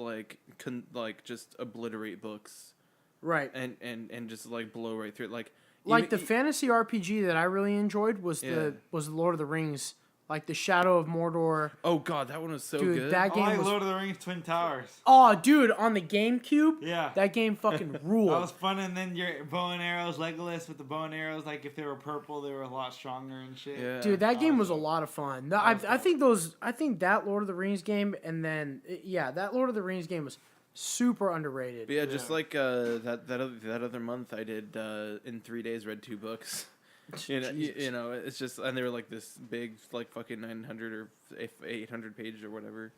just obliterate books Right. and just like blow right through it. Like The fantasy RPG that I really enjoyed was Yeah. the Lord of the Rings, like the Shadow of Mordor. Oh god, that one was so Dude, good. that I game like was Lord of the Rings Twin Towers. Oh, dude, on the GameCube? Yeah. That game fucking That ruled. was fun, and then your bow and arrows, Legolas with the bow and arrows, like if they were purple, they were a lot stronger and shit. Yeah. Dude, that game was a Awesome. lot of fun. was I think that Lord of the Rings game, and then that Lord of the Rings game was super underrated. But yeah, just Yeah. like that other month, I did in 3 days read 2 books. You know, it's just, and they were like this big, like fucking 900 or 800 pages or whatever.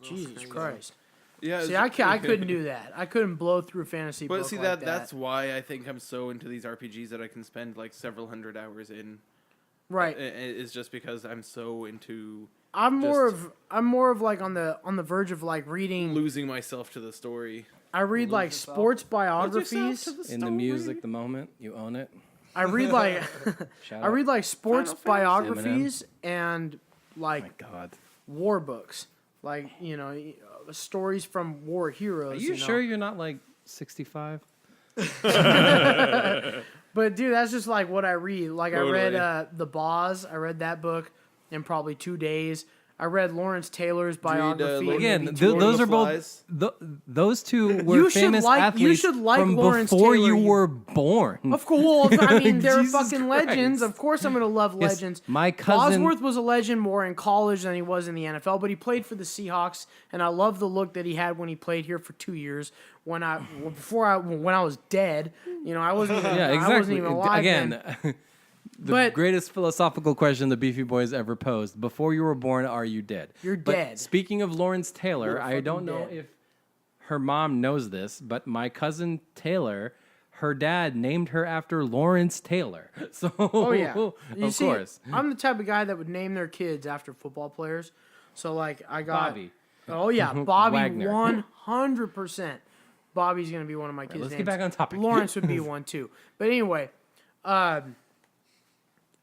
Jesus crazy. Christ. Yeah. See, I couldn't do that. I couldn't blow through a fantasy But book see, like that's why I think I'm so into these RPGs that I can spend like several hundred hours in. Right. It's just because I'm so into I'm more of like on the verge of like reading. losing myself to the story. I read like yourself. sports biographies. In the music, the moment you own it. I read like Shout I out. read like sports Final Fantasy. biographies and like My God. war books, like stories from war heroes. Are you sure you're not like 65? But dude, that's just like what I read. Like I read Totally. the Bois. I read that book in probably 2 days. I read Lawrence Taylor's biography. Lord Again, of the those are Flies. both. Those two were You should famous like- you athletes should like from Lawrence before Taylor, you you- were born. Of course, I mean they're Jesus fucking legends. Christ. Of course, I'm gonna love Yes, legends. my cousin- Bosworth was a legend more in college than he was in the NFL, but he played for the Seahawks, and I love the look that he had when he played here for 2 years. When I was dead, I wasn't even, Yeah, I wasn't exactly. even alive Again, then. the But- greatest philosophical question the Beefy Boys ever posed: before you were born, are you dead? You're But dead. Speaking of Lawrence Taylor, You're I don't fucking know dead. if her mom knows this, but my cousin Taylor, her dad named her after Lawrence Taylor. So, Oh yeah, of course, I'm the type of guy that would name their kids after football players. So like I got Bobby. Oh yeah, Bobby, Wagner. 100%. Bobby's gonna be one of my kids' let's names. get back on topic. Lawrence would be one too. But anyway,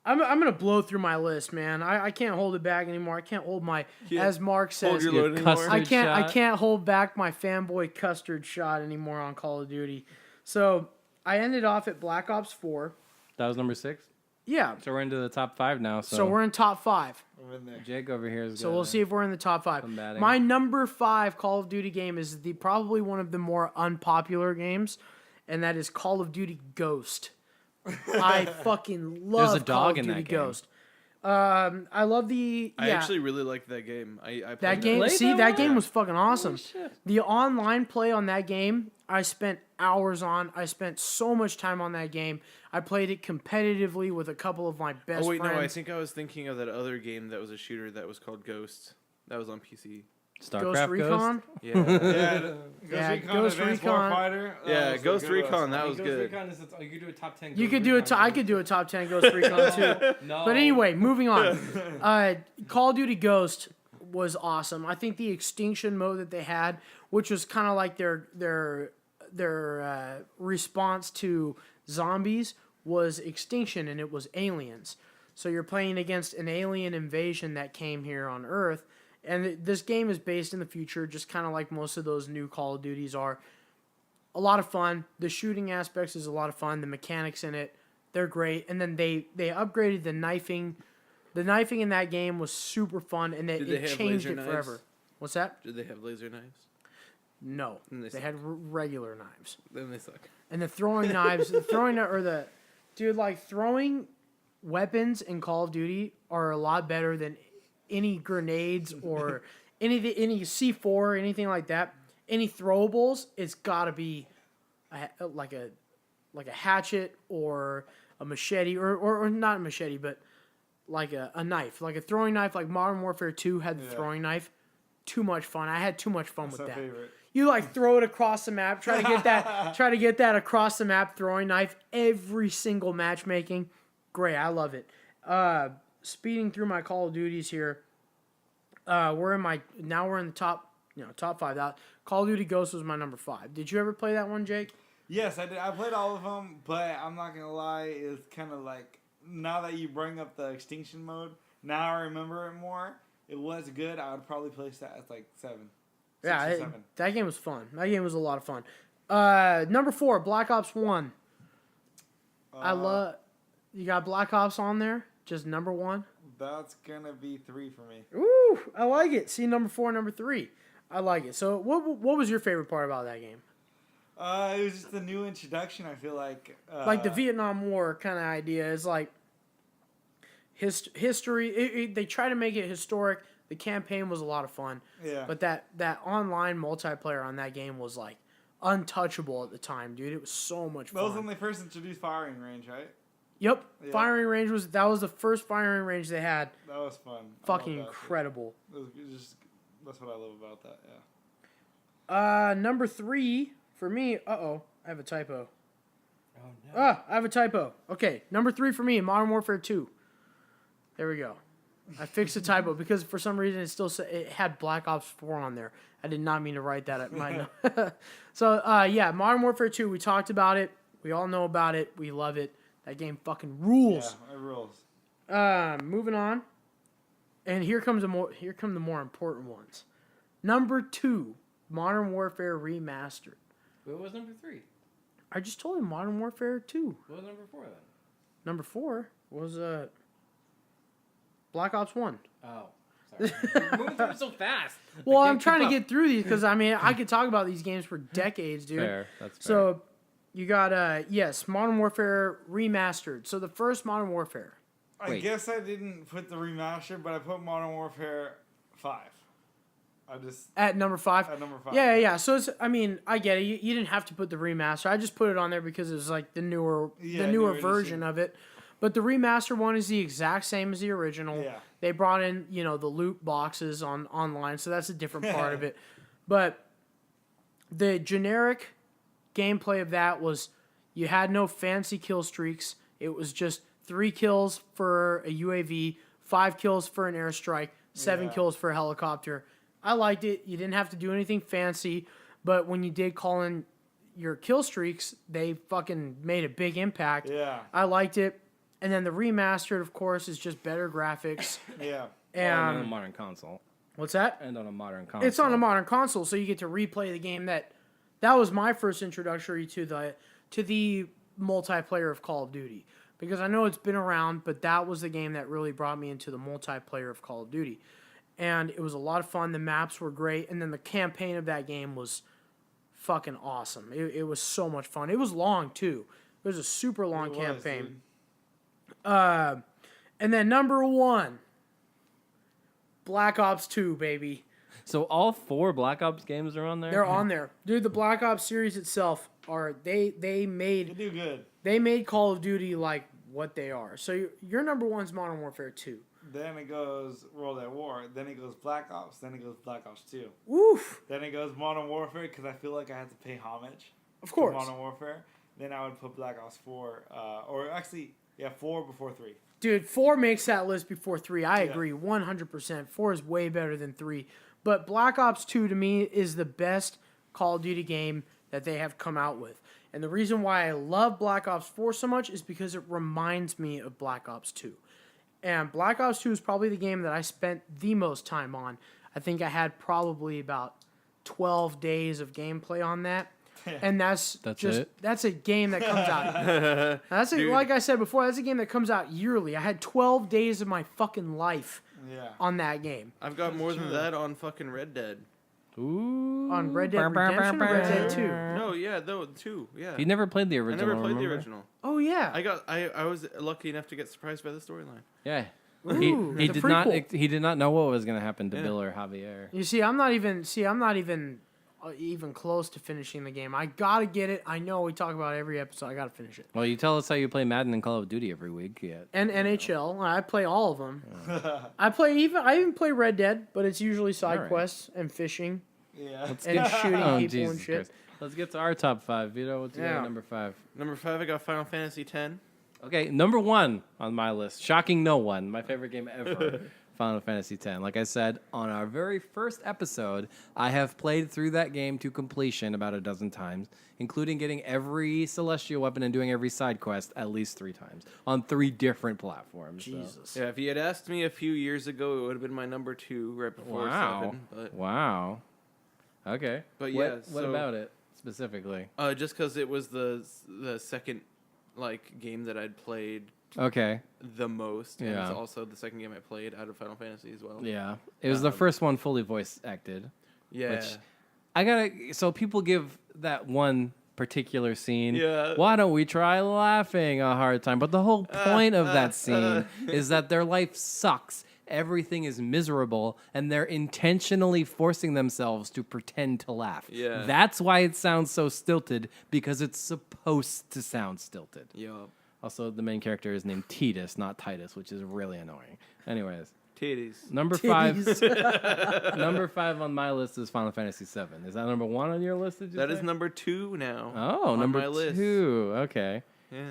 I'm gonna blow through my list, man. I can't hold it back anymore. I can't hold my, as Mark Hold says, your Your load anymore. custard I shot. can't hold back my fanboy custard shot anymore on Call of Duty. So I ended off at Black Ops 4. That was number 6. Yeah. So we're into the top 5 now. So we're in top 5. I'm in there. Jake over here is. So we'll see if we're in the top 5. combating. My number 5 Call of Duty game is probably one of the more unpopular games, and that is Call of Duty Ghost. I fucking love There's a Call dog of in Duty that game. Ghost. I love the I yeah. actually really liked that game. I That played game, played see, that that one? game was fucking awesome. shit. The online play on that game, I spent hours on. I spent so much time on that game. I played it competitively with a couple of my best Oh wait, friends. no, I think I was thinking of that other game that was a shooter that was called Ghost. That was on PC. StarCraft Ghost Recon. Yeah. Yeah, Ghost Recon. Warfighter. Yeah, was a Ghost good one. Recon, that was good. You could do a top 10. You could do it. I could do a top 10 Ghost Recon too. No. But anyway, moving on. Call of Duty Ghost was awesome. I think the extinction mode that they had, which was kind of like their response to zombies, was extinction, and it was aliens. So you're playing against an alien invasion that came here on Earth, and this game is based in the future, just kind of like most of those new Call of Duties are. A lot of fun. The shooting aspects is a lot of fun. The mechanics in it, they're great. And then they upgraded the knifing. The knifing in that game was super fun, and Did they it have changed laser it forever. knives? What's that? Did they have laser knives? No, Then they they suck. had regular knives. Then they suck. And the throwing knives, throwing weapons in Call of Duty are a lot better than any grenades or any C4 or anything like that. Any throwables, it's got to be like a hatchet or a machete or not a machete, but like a knife, like a throwing knife. Like Modern Warfare 2 had the throwing knife. Too much fun. I had too much fun That's with my that. favorite. You like throw it across the map, try to get that across the map throwing knife every single matchmaking. Great, I love it. Speeding through my Call of Duties here. We're in the top 5. That Call of Duty Ghost was my number 5. Did you ever play that one, Jake? Yes, I did. I played all of them, but I'm not gonna lie. It's kind of like now that you bring up the extinction mode, now I remember it more. It was good. I would probably place that as like 7. 6 Yeah, or 7. that game was fun. That game was a lot of fun. Number 4, Black Ops 1. You got Black Ops on there, just number 1. That's gonna be 3 for me. Ooh, I like it. See, number 4, number 3. I like it. So, what was your favorite part about that game? It was just a new introduction. I feel like Like the Vietnam War kind of idea is like history. They try to make it historic. The campaign was a lot of fun. Yeah. But that online multiplayer on that game was like untouchable at the time, dude. It was so much That was fun. when they first introduced firing range, right? Yep. Yeah. Firing range was the first firing range they had. That was fun. I Fucking love that shit. incredible. That's what I love about that. Yeah. Number 3 for me. I have a typo. Oh, no. I have a typo. Okay, number 3 for me, Modern Warfare 2. There we go. I fixed the typo because for some reason it had Black Ops 4 on there. I did not mean to write that. So Modern Warfare 2. We talked about it. We all know about it. We love it. That game fucking rules. Yeah, it rules. Moving on. And here come the more important ones. Number 2, Modern Warfare Remastered. What was number 3? I just told him Modern Warfare 2. What was number 4 then? Number 4 was Black Ops 1. Oh, sorry. You're moving through it so fast. Well, I I'm can't trying to keep up. get through these because, I mean, I could talk about these games for decades, dude. Fair. That's fair. So, you got, Modern Warfare Remastered. So, the first Modern Warfare. I Wait. guess I didn't put the remaster, but I put Modern Warfare 5. At number 5? At number 5. Yeah. So, I get it. You didn't have to put the remaster. I just put it on there because it was, like, the newer newer version edition. of it. But the remaster one is the exact same as the original. Yeah. They brought in, the loot boxes online, so that's a different part of it. But the generic gameplay of that was you had no fancy kill streaks. It was just 3 kills for a UAV, 5 kills for an airstrike, 7 kills for a helicopter. I liked it. You didn't have to do anything fancy, but when you did call in your kill streaks, they fucking made a big impact. Yeah. I liked it. And then the remastered, of course, is just better graphics. Yeah. And on a And modern console. what's that? And on a modern console. It's on a modern console, so you get to replay the game that was my first introductory to the multiplayer of Call of Duty. Because I know it's been around, but that was the game that really brought me into the multiplayer of Call of Duty. And it was a lot of fun. The maps were great. And then the campaign of that game was fucking awesome. It was so much fun. It was long, too. It was a super long It was, campaign. dude. And then number 1, Black Ops 2, baby. So all 4 Black Ops games are on there? They're on there. Dude, the Black Ops series itself they They made do good. Call of Duty like what they are. So your number 1's Modern Warfare 2. Then it goes World at War. Then it goes Black Ops. Then it goes Black Ops 2. Woof. Then it goes Modern Warfare because I feel like I have to pay homage. Of to course. Modern Warfare. Then I would put Black Ops 4. Or actually, 4 before 3. Dude, 4 makes that list before 3. I Yeah. agree 100%. 4 is way better than 3. But Black Ops 2 to me is the best Call of Duty game that they have come out with. And the reason why I love Black Ops 4 so much is because it reminds me of Black Ops 2. And Black Ops 2 is probably the game that I spent the most time on. I think I had probably about 12 days of gameplay on that. And that's a game that comes out. Like I said before, that's a game that comes out yearly. I had 12 days of my fucking life on that game. I've got more than that on fucking Red Dead. Ooh. On Red Dead Redemption or Red Dead 2? No, 2. Yeah. You never played the I original, never played remember? the original. Oh, yeah. I was lucky enough to get surprised by the storyline. Yeah. Ooh, he the did not prequel. he did not know what was going to happen to Bill or Javier. You see, I'm not even close to finishing the game. I gotta get it. I know we talk about it every episode. I gotta finish it. Well, you tell us how you play Madden and Call of Duty every week yet. And NHL, I play all of them. I even play Red Dead, but it's usually side Alright. quests and fishing Yeah. and shooting Oh, people Jesus and shit. Christ. Let's get to our top 5. Vito, what's your Yeah. number 5? Number 5, I got Final Fantasy X. Okay, number 1 on my list. Shocking no one. My favorite game ever. Final Fantasy X. Like I said, on our very first episode, I have played through that game to completion about a dozen times, including getting every celestial weapon and doing every side quest at least 3 times on 3 different platforms. so. Jesus. Yeah, if you had asked me a few years ago, it would have been my number 2 right before Wow. 7. Wow. Okay. But What- yeah, what so- about it specifically? Just because it was the second game that I'd played Okay. the most, and Yeah. it's also the second game I played out of Final Fantasy as well. Yeah. It was the first one fully voice acted. Yeah. Which so people give that one particular scene. Yeah. Why don't we try laughing a hard time? But the whole point of that scene is that their life sucks. Everything is miserable, and they're intentionally forcing themselves to pretend to laugh. Yeah. That's why it sounds so stilted, because it's supposed to sound stilted. Yup. Also, the main character is named Titus, not Titus, which is really annoying. Anyways, Titties. number 5. Titties. Number 5 on my list is Final Fantasy VII. Is that number 1 on your list? Did you That say? is number 2 now. Oh, on number my list. 2. Okay.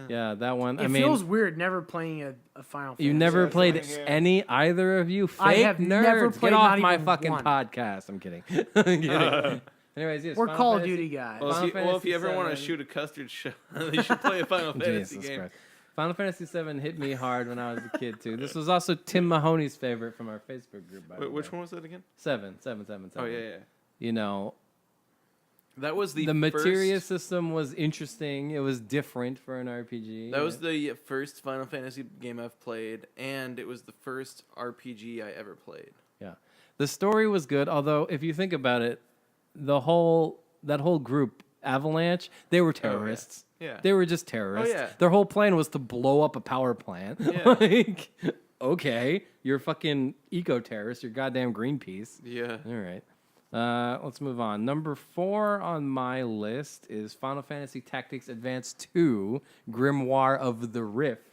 Yeah, that one. It I mean, feels weird never playing a Final Fantasy. you never Yeah, played it's like, any either of you fake I have nerds. never played Get off not my even fucking one. podcast. I'm kidding. I'm kidding. Anyways, yes, We're Final Call of Fantasy- Duty guys. Well, Final if you Fantasy ever want to VII. shoot a custard shell, you should play a Final Fantasy Jesus game. Christ. Final Fantasy VII hit me hard when I was a kid too. This was also Tim Mahoney's favorite from our Facebook group. By the Wait, which way. one was that again? 7. Oh yeah. You know, That was the materia first, system was interesting. It was different for an RPG. That was the first Final Fantasy game I've played, and it was the first RPG I ever played. Yeah. The story was good, although if you think about it, that whole group, Avalanche, they were terrorists. Yeah. They were just terrorists. Oh, yeah. Their whole plan was to blow up a power plant. Yeah. Like, okay, you're fucking eco-terrorist, you're goddamn Greenpeace. Yeah. All right. Let's move on. Number 4 on my list is Final Fantasy Tactics Advance 2, Grimoire of the Rift.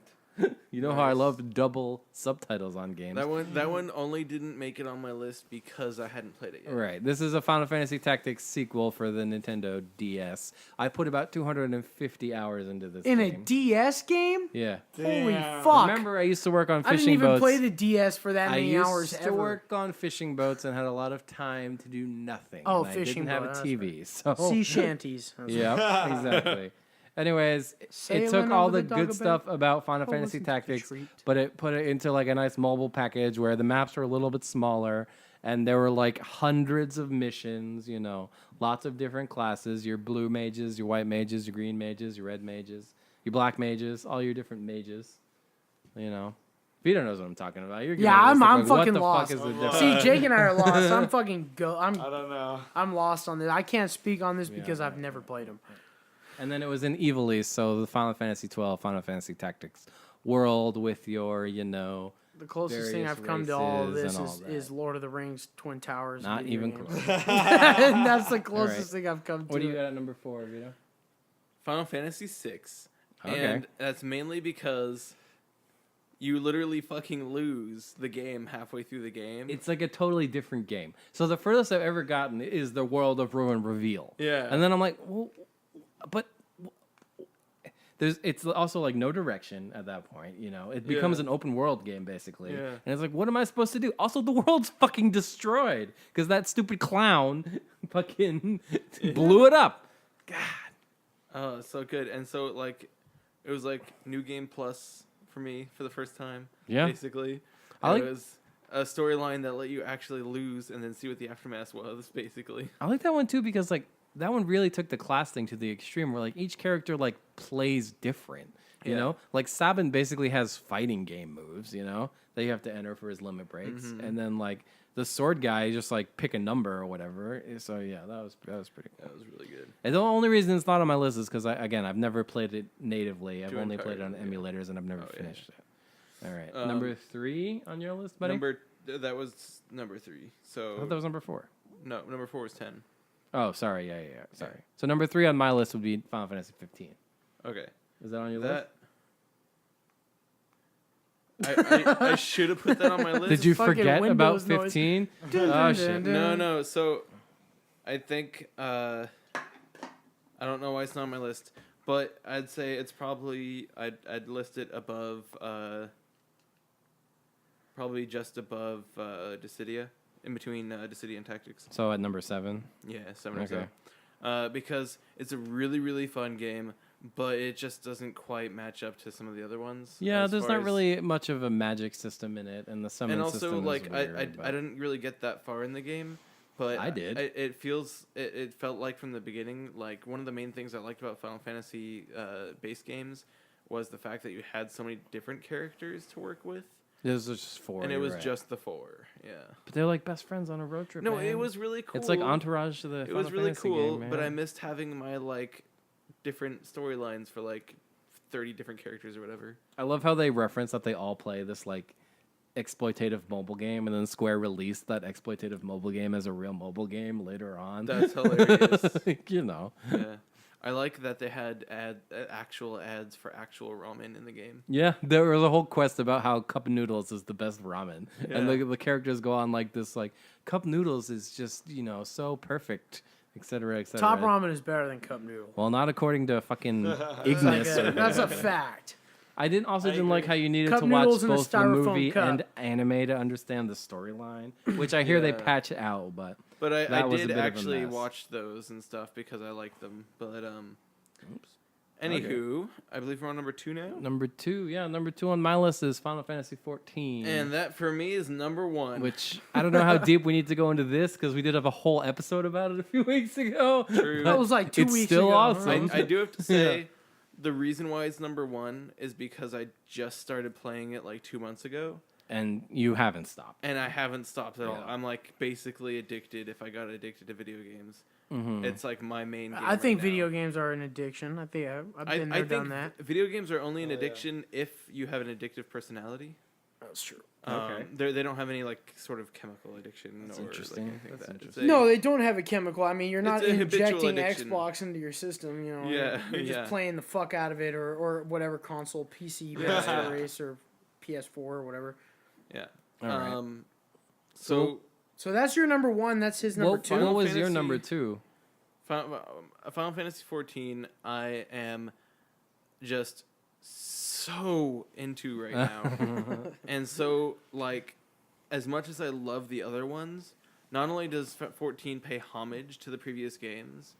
You know how I Nice. love double subtitles on games. That one only didn't make it on my list because I hadn't played it yet. Right. This is a Final Fantasy Tactics sequel for the Nintendo DS. I put about 250 hours into this In a game. DS game? Yeah. Holy Damn. fuck. Remember, I used to work on I fishing didn't even boats. play the DS for that I many used hours to ever. work on fishing boats and had a lot of time to do nothing. Oh, and fishing I didn't boat, have a that's TV, so Sea shanties. That's yeah, exactly. Anyways, it Sailing took all over the the good Dagobah. stuff about Final Oh, Fantasy listen to the Tactics, treat. but it put it into like a nice mobile package where the maps were a little bit smaller and there were like hundreds of missions, you know, lots of different classes, your blue mages, your white mages, your green mages, your red mages, your black mages, all your different mages, you know. Vito knows what I'm talking about. You're Yeah, giving me I'm this look like, fucking what lost. the fuck is the I'm difference? See, Jake and I are lost. I'm fucking I don't know. I'm lost on this. I can't speak on this Yeah, because I've right, never played them. And then it was an Evilise, so the Final Fantasy 12, Final Fantasy Tactics world with your, you know, The closest thing various I've come to all of races this and all that. is Lord of the Rings Twin Towers. Not video even game. close. And that's the closest thing I've come to. What do you it. got at number 4, Vito? Final Fantasy VI. Okay. And that's mainly because you literally fucking lose the game halfway through the game. It's like a totally different game. So the furthest I've ever gotten is the World of Ruin reveal. Yeah. And then I'm like, well, but it's also like no direction at that point, you know. It becomes Yeah. an open world game basically. Yeah. And it's like, what am I supposed to do? Also, the world's fucking destroyed because that stupid clown fucking blew it up. God. Oh, so good. And so like it was like New Game Plus for me for the first time. Yeah. Basically. I like- It was a storyline that let you actually lose and then see what the aftermath was, basically. I like that one too because like that one really took the class thing to the extreme where like each character like plays different. You Yeah. know? Like Sabin basically has fighting game moves, you know, that you have to enter for his limit breaks. And then like the sword guy just like pick a number or whatever. So yeah, that was pretty cool. That was really good. And the only reason it's not on my list is because I've never played it natively. I've Too only played it on tired, yeah. emulators and I've never Oh, yeah. finished it. All right. Number 3 on your list, buddy? That was number 3. I So thought that was number 4. no, number 4 was 10. Oh, sorry. Yeah. Sorry. So number 3 on my list would be Final Fantasy 15. Okay. Is that on your list? That I should have put that on my list. Did you Fucking forget about Windows noise. 15? Dun, Oh, dun, shit. dun, dun. No. So I think I don't know why it's not on my list, but I'd say it's probably I'd list it above probably just above Dissidia, in between Dissidia and Tactics. So at number 7. Yeah, 7 or Okay. so. Because it's a really, really fun game, but it just doesn't quite match up to some of the other ones. Yeah, as there's far not as- really much of a magic system in it, and the summon And also, system like, is weird, I didn't really get that far in the game, but I did. It felt like from the beginning, like one of the main things I liked about Final Fantasy base games was the fact that you had so many different characters to work with, This was just 4. and it you're was right. just the 4. Yeah. But they're like best friends on a road trip. No, man. it was really cool. It's like Entourage to the. It was Final really Fantasy cool, game, but I man. missed having my like different storylines for like 30 different characters or whatever. I love how they reference that they all play this like exploitative mobile game, and then Square released that exploitative mobile game as a real mobile game later on. That's hilarious. You know. Yeah. I like that they had actual ads for actual ramen in the game. Yeah, there was a whole quest about how cup noodles is the best ramen, and Yeah. the characters go on like this like cup noodles is just so perfect et cetera, et cetera. Top ramen is better than cup noodle. Well, not according to fucking Like Ignis. that's a fact. I didn't like how you needed Cup to watch noodles in a both the styrofoam movie cup. and anime to understand the storyline, which I hear they Yeah. patch out, but But I that was a did bit of a actually mess. watch those and stuff because I like them. But anywho, I believe we're on number 2 now. number two on my list is Final Fantasy 14. And that for me is number 1. which I don't know how deep we need to go into this because we did have a whole episode about it a few weeks ago. True. but That was like 2 it's weeks still ago. awesome. I do have to say, the reason why it's number 1 is because I just started playing it like 2 months ago. And you haven't stopped. And I haven't stopped at all. Yeah. I'm like basically addicted if I got addicted to video games. Mm-hmm. It's like my main game. I think right video now. games are an addiction. I think I've been I there, done think that. video games are only an addiction if you have an addictive personality. That's true. Okay. They don't have any like sort of chemical addiction That's or interesting. like anything That's like that. interesting. No, they don't have a chemical. I mean, you're not It's a habitual injecting addiction. Xbox into your system. You know, Yeah, you're just yeah. playing the fuck out of it, or whatever console, PC, Yeah, Master yeah. Race, or PS4 or whatever. Yeah. All right. So So that's your number one. That's his number What, two. what was your Fantasy- number 2? Final Fantasy 14, I am just so into right now. And so, like, as much as I love the other ones, not only does 14 pay homage to the previous games,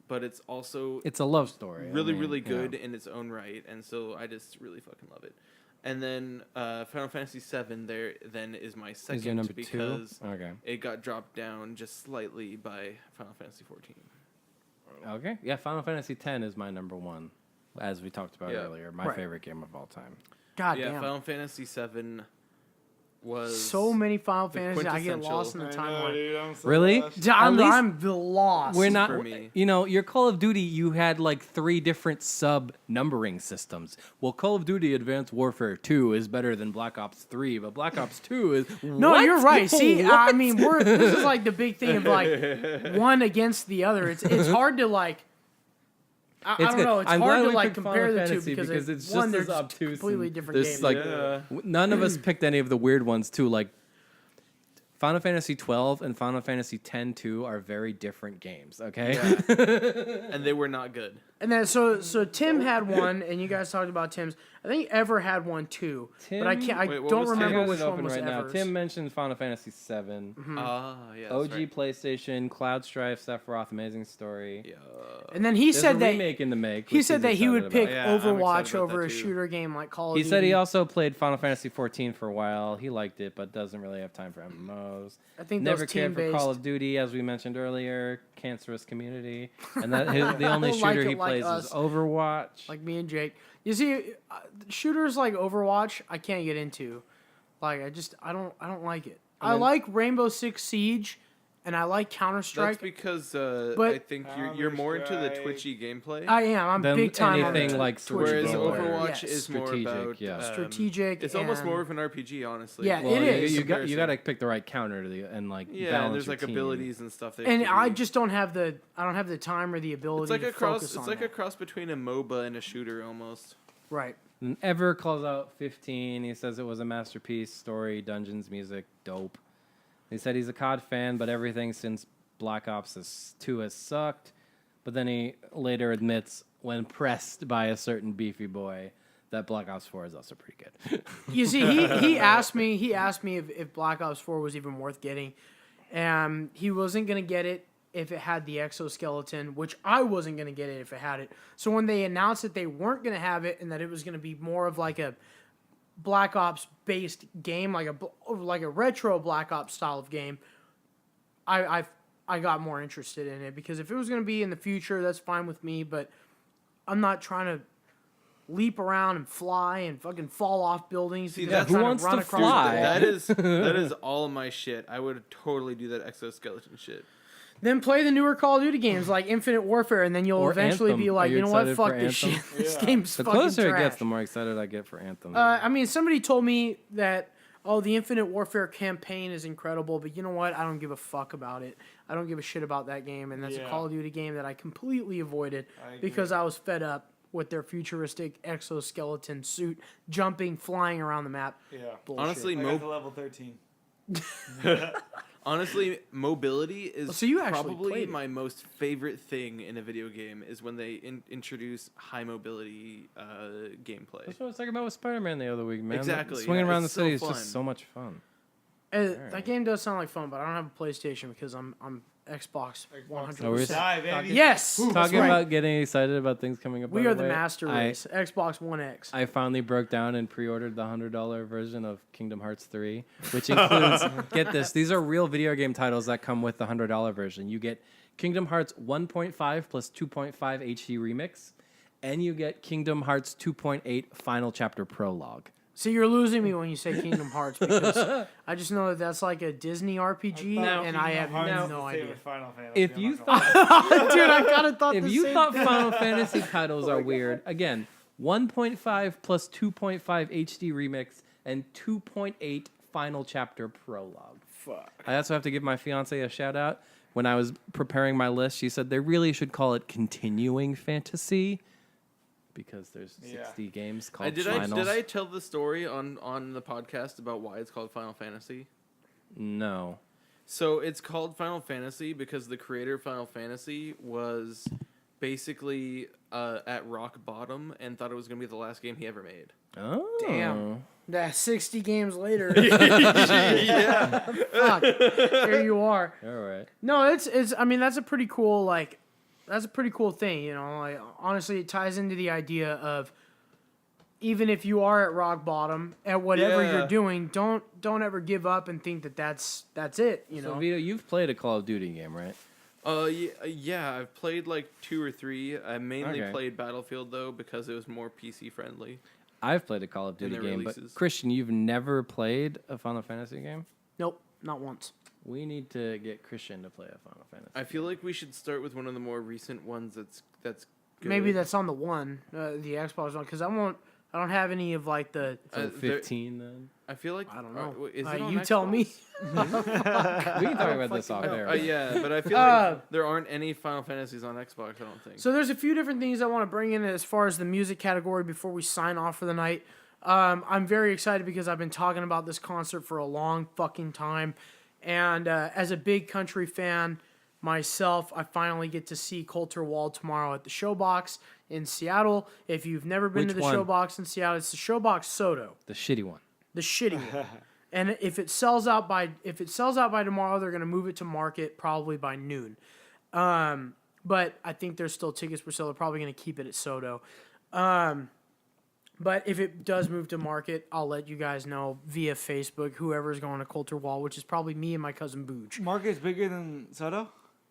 but it's also It's a love story. really, I mean, really yeah. good in its own right. And so I just really fucking love it. And then Final Fantasy 7 there then is my second Is your number 2? because Okay. it got dropped down just slightly by Final Fantasy 14. Okay. Yeah, Final Fantasy X is my number 1, as we talked about Yeah. earlier. My Right. favorite game of all time. God Yeah, damn. Final Fantasy 7 was So many Final the Fantasy. I get quintessential- lost in the I know, timeline. dude, I'm so Really? lost. I'm least I'm the lost. We're not, for me. you know, your Call of Duty, you had like 3 different sub numbering systems. Well, Call of Duty Advanced Warfare 2 is better than Black Ops 3, but Black Ops 2 is. No, What? you're right. See, What? I mean, this is like the big thing of like one against the other. It's hard to like. I It's don't good. know. It's I'm hard glad to we like picked compare Final the two Fantasy because it's one, just they're as just obtuse. completely and different there's, games. Like, Yeah. none of us picked any of the weird ones too. Like Final Fantasy 12 and Final Fantasy 10-2 are very different games. Okay. and they were not good. And then so Tim had one, and you guys talked about Tim's. I think Ever had one too, but I Tim- can't. I Wait, what don't was I remember got which it one open was right now. Ever's. Tim mentioned Final Fantasy 7. Ah, yeah. OG That's right. PlayStation, Cloud Strife, Sephiroth, Amazing Story. Yeah. And then he There's a said that remake in the make. he which said he's that he would excited pick about. Yeah, I'm excited Overwatch about over that a too. shooter game like Call of He Duty. said he also played Final Fantasy 14 for a while. He liked it, but doesn't really have time for MMOs. I think Never those cared for team-based. Call of Duty, as we mentioned earlier. Cancerous community, and that the only Like shooter it he like plays us. is Overwatch. Like me and Jake. You see, shooters like Overwatch, I can't get into. Like I don't like it. I then- like Rainbow Six Siege, and I like Counter That's Strike. because But- I think you're more into the Counter-Strike. twitchy gameplay. I am. I'm Then big time on anything the like Twitch Whereas game. Sword. Overwatch Yes. is more Strategic, about yeah. Strategic It's almost and- more of an RPG, honestly. Yeah, Well, it is. You got Comparison. to pick the right counter to the and like Yeah, balance and there's your like team. abilities and stuff. That And can I be- just don't have the time or the ability It's like to a cross. focus It's on like a that. cross between a MOBA and a shooter almost. Right. And Ever calls out 15. He says it was a masterpiece, story, dungeons, music, dope. He said he's a COD fan, but everything since Black Ops 2 has sucked. But then he later admits, when pressed by a certain beefy boy, that Black Ops 4 is also pretty good. You see, he asked me if Black Ops 4 was even worth getting. He wasn't gonna get it if it had the exoskeleton, which I wasn't gonna get it if it had it. So when they announced that they weren't gonna have it and that it was gonna be more of like a Black Ops based game, like a retro Black Ops style of game, I got more interested in it because if it was gonna be in the future, that's fine with me. But I'm not trying to leap around and fly and fucking fall off buildings. See, because that's- I'm Who trying wants run to across fly? the wall. that is all my shit. I would totally do that exoskeleton shit. Then play the newer Call of Duty games like Infinite Warfare, and then you'll Or eventually Anthem. be Are like, you you know what, excited fuck for this shit. Anthem? This Yeah. game's The fucking closer trash. it gets, the more excited I get for Anthem. I mean, somebody told me that, oh, the Infinite Warfare campaign is incredible, but you know what? I don't give a fuck about it. I don't give a shit about that game, and that's a Yeah. Call of Duty game that I completely avoided I agree. because I was fed up with their futuristic exoskeleton suit, jumping, flying around the map. Yeah. Bullshit. Honestly, I got to level 13. Honestly, mobility is So you actually probably played it. my most favorite thing in a video game is when they introduce high mobility gameplay. That's what I was talking about with Spider-Man the other week, man. Exactly, Swinging yeah, around the it's so city is fun. just so much fun. That game does sound like fun, but I don't have a PlayStation because I'm Xbox 100%. Oh, we're Die, baby. Yes, that's Talking right. about getting excited about things coming up. We by are the the way, master race. Xbox One X. I finally broke down and pre-ordered the $100 version of Kingdom Hearts 3, which includes, get this, these are real video game titles that come with the $100 version. You get Kingdom Hearts 1.5 plus 2.5 HD Remix, and you get Kingdom Hearts 2.8 Final Chapter Prologue. See, you're losing me when you say Kingdom Hearts because I just know that that's like a Disney RPG, and I have no idea. If you thought, Dude, I kind of thought if the you same thought thing. Final Fantasy titles are weird, again, 1.5 plus 2.5 HD Remix and 2.8 Final Chapter Prologue. Fuck. I also have to give my fiance a shout out. When I was preparing my list, she said they really should call it Continuing Fantasy because there's 60 games called Finals. Did I tell the story on the podcast about why it's called Final Fantasy? No. So it's called Final Fantasy because the creator of Final Fantasy was basically at rock bottom and thought it was going to be the last game he ever made. Oh. Damn. That 60 games later. Yeah. Fuck. Here you are. All right. No, it's. I mean, that's a pretty cool thing. You know, like honestly, it ties into the idea of even if you are at rock bottom at whatever Yeah. you're doing, don't ever give up and think that that's it. You So know. Vito, you've played a Call of Duty game, right? Yeah, I've played like 2 or 3. I mainly Okay. played Battlefield though because it was more PC friendly. I've played a Call of In Duty their game, but releases. Christian, you've never played a Final Fantasy game? Nope, not once. We need to get Christian to play a Final Fantasy. I feel like we should start with one of the more recent ones that's good. Maybe that's on the one, the Xbox one, because I don't have any of like the. So there- 15 then? I feel like I don't know. Is it on You tell me. Xbox? We can talk about this off fucking air. Yeah, but I feel like there aren't any Final Fantasies on Xbox. I don't think. So there's a few different things I want to bring in as far as the music category before we sign off for the night. I'm very excited because I've been talking about this concert for a long fucking time. And as a big country fan myself, I finally get to see Coulter Wall tomorrow at the Showbox in Seattle. If you've never been Which to the one? Showbox in Seattle, it's the Showbox Soto, The shitty one. the shitty one. And if it sells out by tomorrow, they're gonna move it to market probably by noon. But I think there's still tickets for sale. They're probably gonna keep it at Soto. But if it does move to market, I'll let you guys know via Facebook, whoever's going to Coulter Wall, which is probably me and my cousin Booge. Market's bigger than Soto?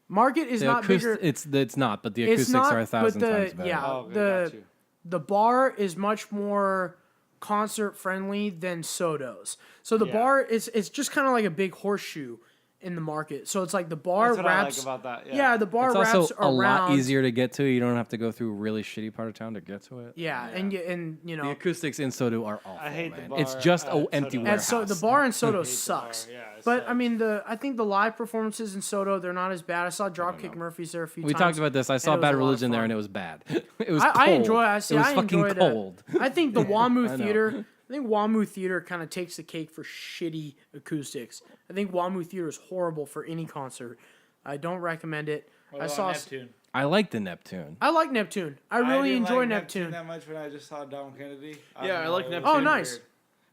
Market is not bigger. It's not, but the It's acoustics not, are 1,000 but times better. yeah, Oh, okay, got you. the bar is much more concert friendly than Soto's. So the Yeah. bar it's just kind of like a big horseshoe in the market. So it's like the bar That's what I like wraps. about that. Yeah, the bar It's wraps also a around. lot easier to get to. You don't have to go through a really shitty part of town to get to it. Yeah, and you The know, acoustics in Soto are awful, I hate the man. bar It's just at an empty Soto. and warehouse. so the bar in Soto the bar, sucks. yeah, it But sucks. I mean I think the live performances in Soto, they're not as bad. I saw Dropkick Murphys there a few We times. talked about this. I saw and it was Bad a lot of Religion there, fun. and it was bad. It was I cold. enjoy. It was fucking enjoyed, cold. I think the WAMU I know. Theater. I think WAMU Theater kind of takes the cake for shitty acoustics. I think WAMU Theater is horrible for any concert. I don't recommend it. What I about saw. Neptune. I like the Neptune. I like Neptune. I really didn't enjoy like Neptune. that much when I just saw Dom Kennedy. Yeah, I like it was Neptune. Oh, nice. weird.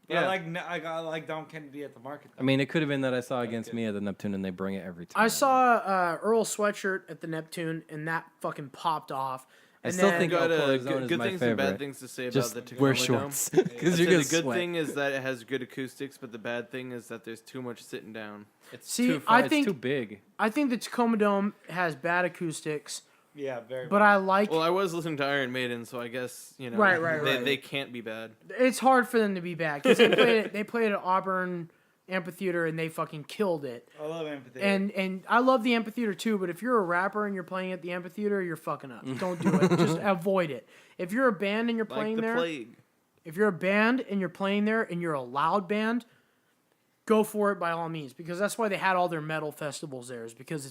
But Yeah. I like Dom Kennedy at the market. I mean, it could have been that I saw Against Me at the Neptune, and they bring it every time. I saw Earl Sweatshirt at the Neptune, and that fucking popped off. I And still then- think got El Corazon good, is good my things and bad favorite. things to say Just about the wear Tacoma Dome. shorts because I'd you're say gonna the good sweat. thing is that it has good acoustics, but the bad thing is that there's too much sitting down. It's See, too far, I think- it's too big. I think the Tacoma Dome has bad acoustics, Yeah, very. but I like. Well, I was listening to Iron Maiden, so I guess Right. they can't be bad. It's hard for them to be bad because they played at Auburn Amphitheater and they fucking killed it. I love Amphitheater. And I love the amphitheater too, but if you're a rapper and you're playing at the amphitheater, you're fucking up. Don't do it. Just avoid it. If you're a band and you're Like playing the there, plague. if you're a band and you're playing there and you're a loud band, go for it by all means, because that's why they had all their metal festivals there, is because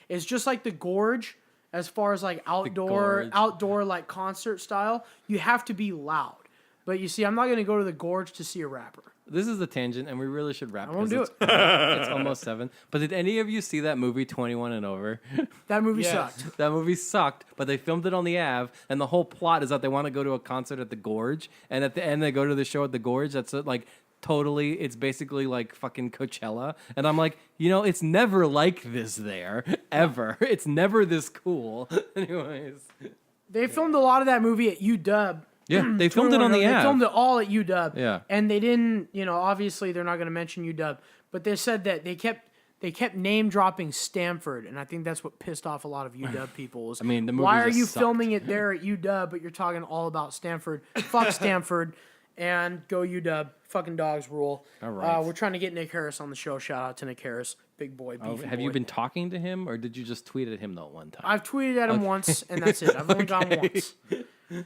it's just like the Gorge as far as like outdoor Gorge. outdoor like concert style. You have to be loud. But you see, I'm not going to go to the gorge to see a rapper. This is the tangent, and we really should wrap. I won't do it. It's almost 7. But did any of you see that movie 21 and Over? That movie Yes. sucked. That movie sucked, but they filmed it on the Ave, and the whole plot is that they want to go to a concert at the Gorge, and at the end they go to the show at the Gorge. That's like totally, it's basically like fucking Coachella, and I'm like, it's never like this there, ever. It's never this cool. Anyways. They filmed a lot of that movie at UW. Yeah, they filmed it on the They Ave. filmed it all at UW. Yeah. And they didn't, obviously they're not going to mention UW, but they said that they kept name dropping Stanford, and I think that's what pissed off a lot of UW people. Was, I mean, the movie why are just you sucked. filming it there at UW, but you're talking all about Stanford? Fuck Stanford, and go UW. Fucking dogs rule. All right. We're trying to get Nick Harris on the show. Shout out to Nick Harris, big boy, beefy Have boy. you been talking to him, or did you just tweet at him that one time? I've tweeted at him once, and that's it. I've only gone once.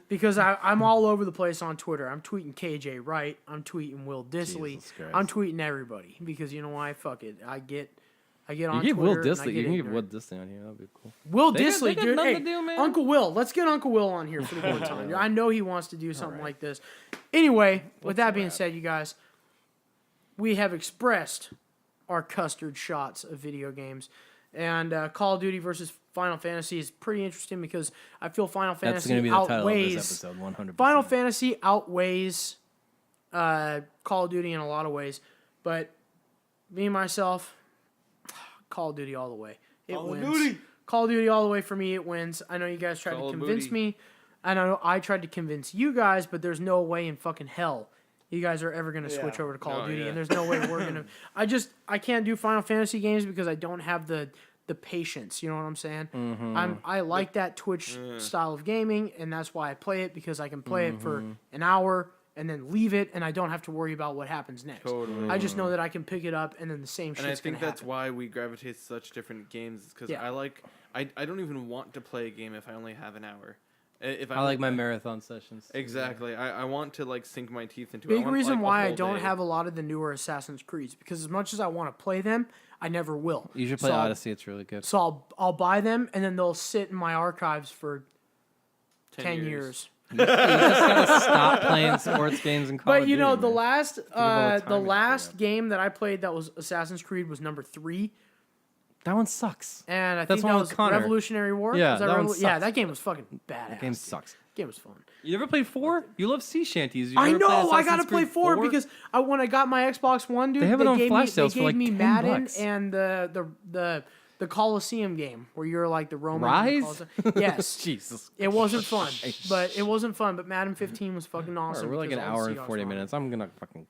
Because I'm all over the place on Twitter. I'm tweeting KJ Wright. I'm tweeting Will Disley. Jesus Christ. I'm tweeting everybody. Because you know why? Fuck it. I get on You Twitter. give Will and I Disley. get You can give ignorant. Will Disley on here. That'd be cool. Will They got Disley, dude. nothing Hey, to do, man. Uncle Will. Let's get Uncle Will on here for the one time. I know he wants to do something like this. Anyway, with that being said, you guys, we have expressed our custard shots of video games. And Call of Duty versus Final Fantasy is pretty interesting because I feel Final That's Fantasy going to be the title of outweighs this episode, 100%. Final Fantasy outweighs Call of Duty in a lot of ways, but me myself, Call of Duty all the way. It Call of wins. Duty. Call of Duty all the way for me. It wins. I know you guys tried Call to of convince Booty. me. I know I tried to convince you guys, but there's no way in fucking hell you guys are ever gonna switch over to Call of No, Duty, yeah. and there's no way we're gonna. I can't do Final Fantasy games because I don't have the patience. You know what I'm saying? I like that Twitch style of gaming, and that's why I play it because I can play it for an hour and then leave it, and I don't have to worry about what happens next. Totally. I just know that I can pick it up, and then the same And shit's I think gonna that's happen. why we gravitate to such different games because Yeah. I don't even want to play a game if I only have an hour. If I like my marathon sessions. Exactly. I want to like sink my teeth into it. I Big want, reason like, a why I whole don't day. have a lot of the newer Assassin's Creeds because as much as I want to play them, I never will. You should play So I'll- Odyssey. It's really good. So I'll buy them and then they'll sit in my archives for 10 years. You just gotta stop playing sports games and Call But of you know Duty, the man. last all the time the and last effort. game that I played that was Assassin's Creed was number 3, That one sucks. and I That's think one that with was Connor. Revolutionary War. Yeah, Was that one yeah, sucks. that game was fucking badass. That game dude. sucks. Game was fun. You never played 4? You love sea shanties. You I never play know. I Assassin's gotta play Creed 4 because when I got my Xbox One, dude, They have it on gave flash me, sales they for, gave like, me $10 Madden and the Coliseum game where you're like the Romans. and the Rise? Coliseum. Yes. Jesus. It wasn't fun, but it wasn't fun. But Madden 15 was fucking All awesome. right, we're like an because all the hour and Seahawks 40 were on it. minutes. I'm gonna fucking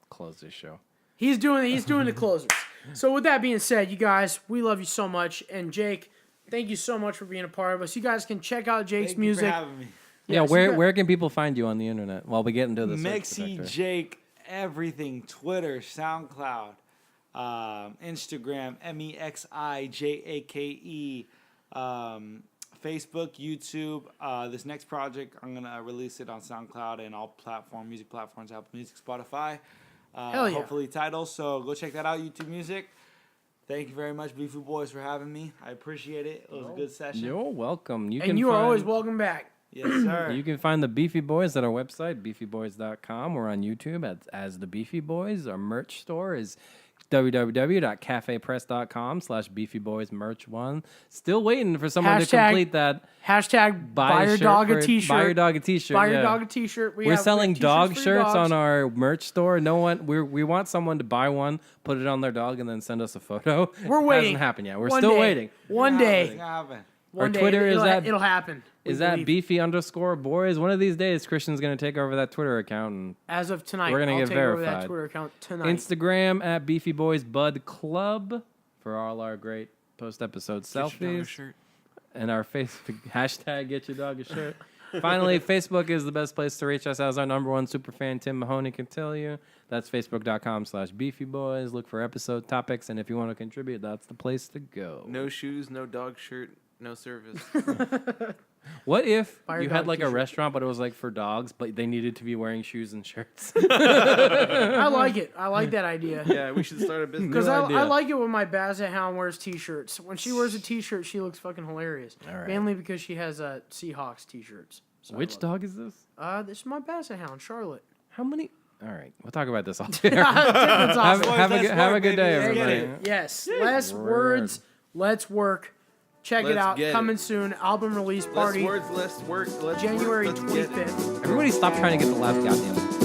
close this show. He's doing the closers. So with that being said, you guys, we love you so much, and Jake, thank you so much for being a part of us. You guys can check out Jake's Thank you music. for having me. Yeah, so you got- where can people find you on the internet while we get into the search detector? MexiJake, everything. Twitter, SoundCloud, Instagram, MEXIJAKE, Facebook, YouTube. This next project, I'm going to release it on SoundCloud and all music platforms, Apple Music, Spotify. Hell yeah. Hopefully titles. So go check that out, YouTube Music. Thank you very much, Beefy Boys, for having me. I appreciate it. It was a good session. You're welcome. And you are always welcome back. Yes, sir. You can find the Beefy Boys at our website, beefyboys.com. We're on YouTube as the Beefy Boys. Our merch store is www.cafepress.com/beefyboysmerch1. Still waiting for someone to Hashtag complete that. Hashtag buy your shirt dog for a it. t-shirt. Buy your dog a t-shirt. Buy yeah. your dog a t-shirt. We're have selling t-shirts dog for your shirts dogs. on our merch store. No one, we want someone to buy one, put it on their dog, and then send us a photo. We're waiting. Hasn't happened yet. We're One still day. waiting. One It's day. gonna happen. One day. Twitter is It'll happen. We Is that believe. beefy_boys? One of these days, Christian's going to take over that Twitter account and As of tonight, We're gonna I'll get take over that verified. Twitter account tonight. Instagram at Beefy Boys Bud Club for all our great post-episode selfies. And our Facebook hashtag Get Your Dog a Shirt. Finally, Facebook is the best place to reach us, as our number one super fan Tim Mahoney can tell you. That's facebook.com/beefyboys. Look for episode topics, and if you want to contribute, that's the place to go. No shoes, no dog shirt, no service. What if Buy your you had dog like a t-shirt. restaurant, but it was like for dogs, but they needed to be wearing shoes and shirts? I like it. I like that idea. Yeah, we should start a business. Because New I idea. like it when my Basset Hound wears t-shirts. When she wears a t-shirt, she looks fucking hilarious. All right. Mainly because she has Seahawks t-shirts. So I Which love dog is this? it. This is my Basset Hound, Charlotte. How many? All right, we'll talk about this off air. That's have, awesome. have a Let's good, have a work, good day, baby. Let's get everybody. it. Yes, less Word. words, let's work. Check it Let's out. get it. Coming soon. Album release Less party. words, less work. Let's January work, let's get it. 25th. Everybody, stop trying to get the last goddamn.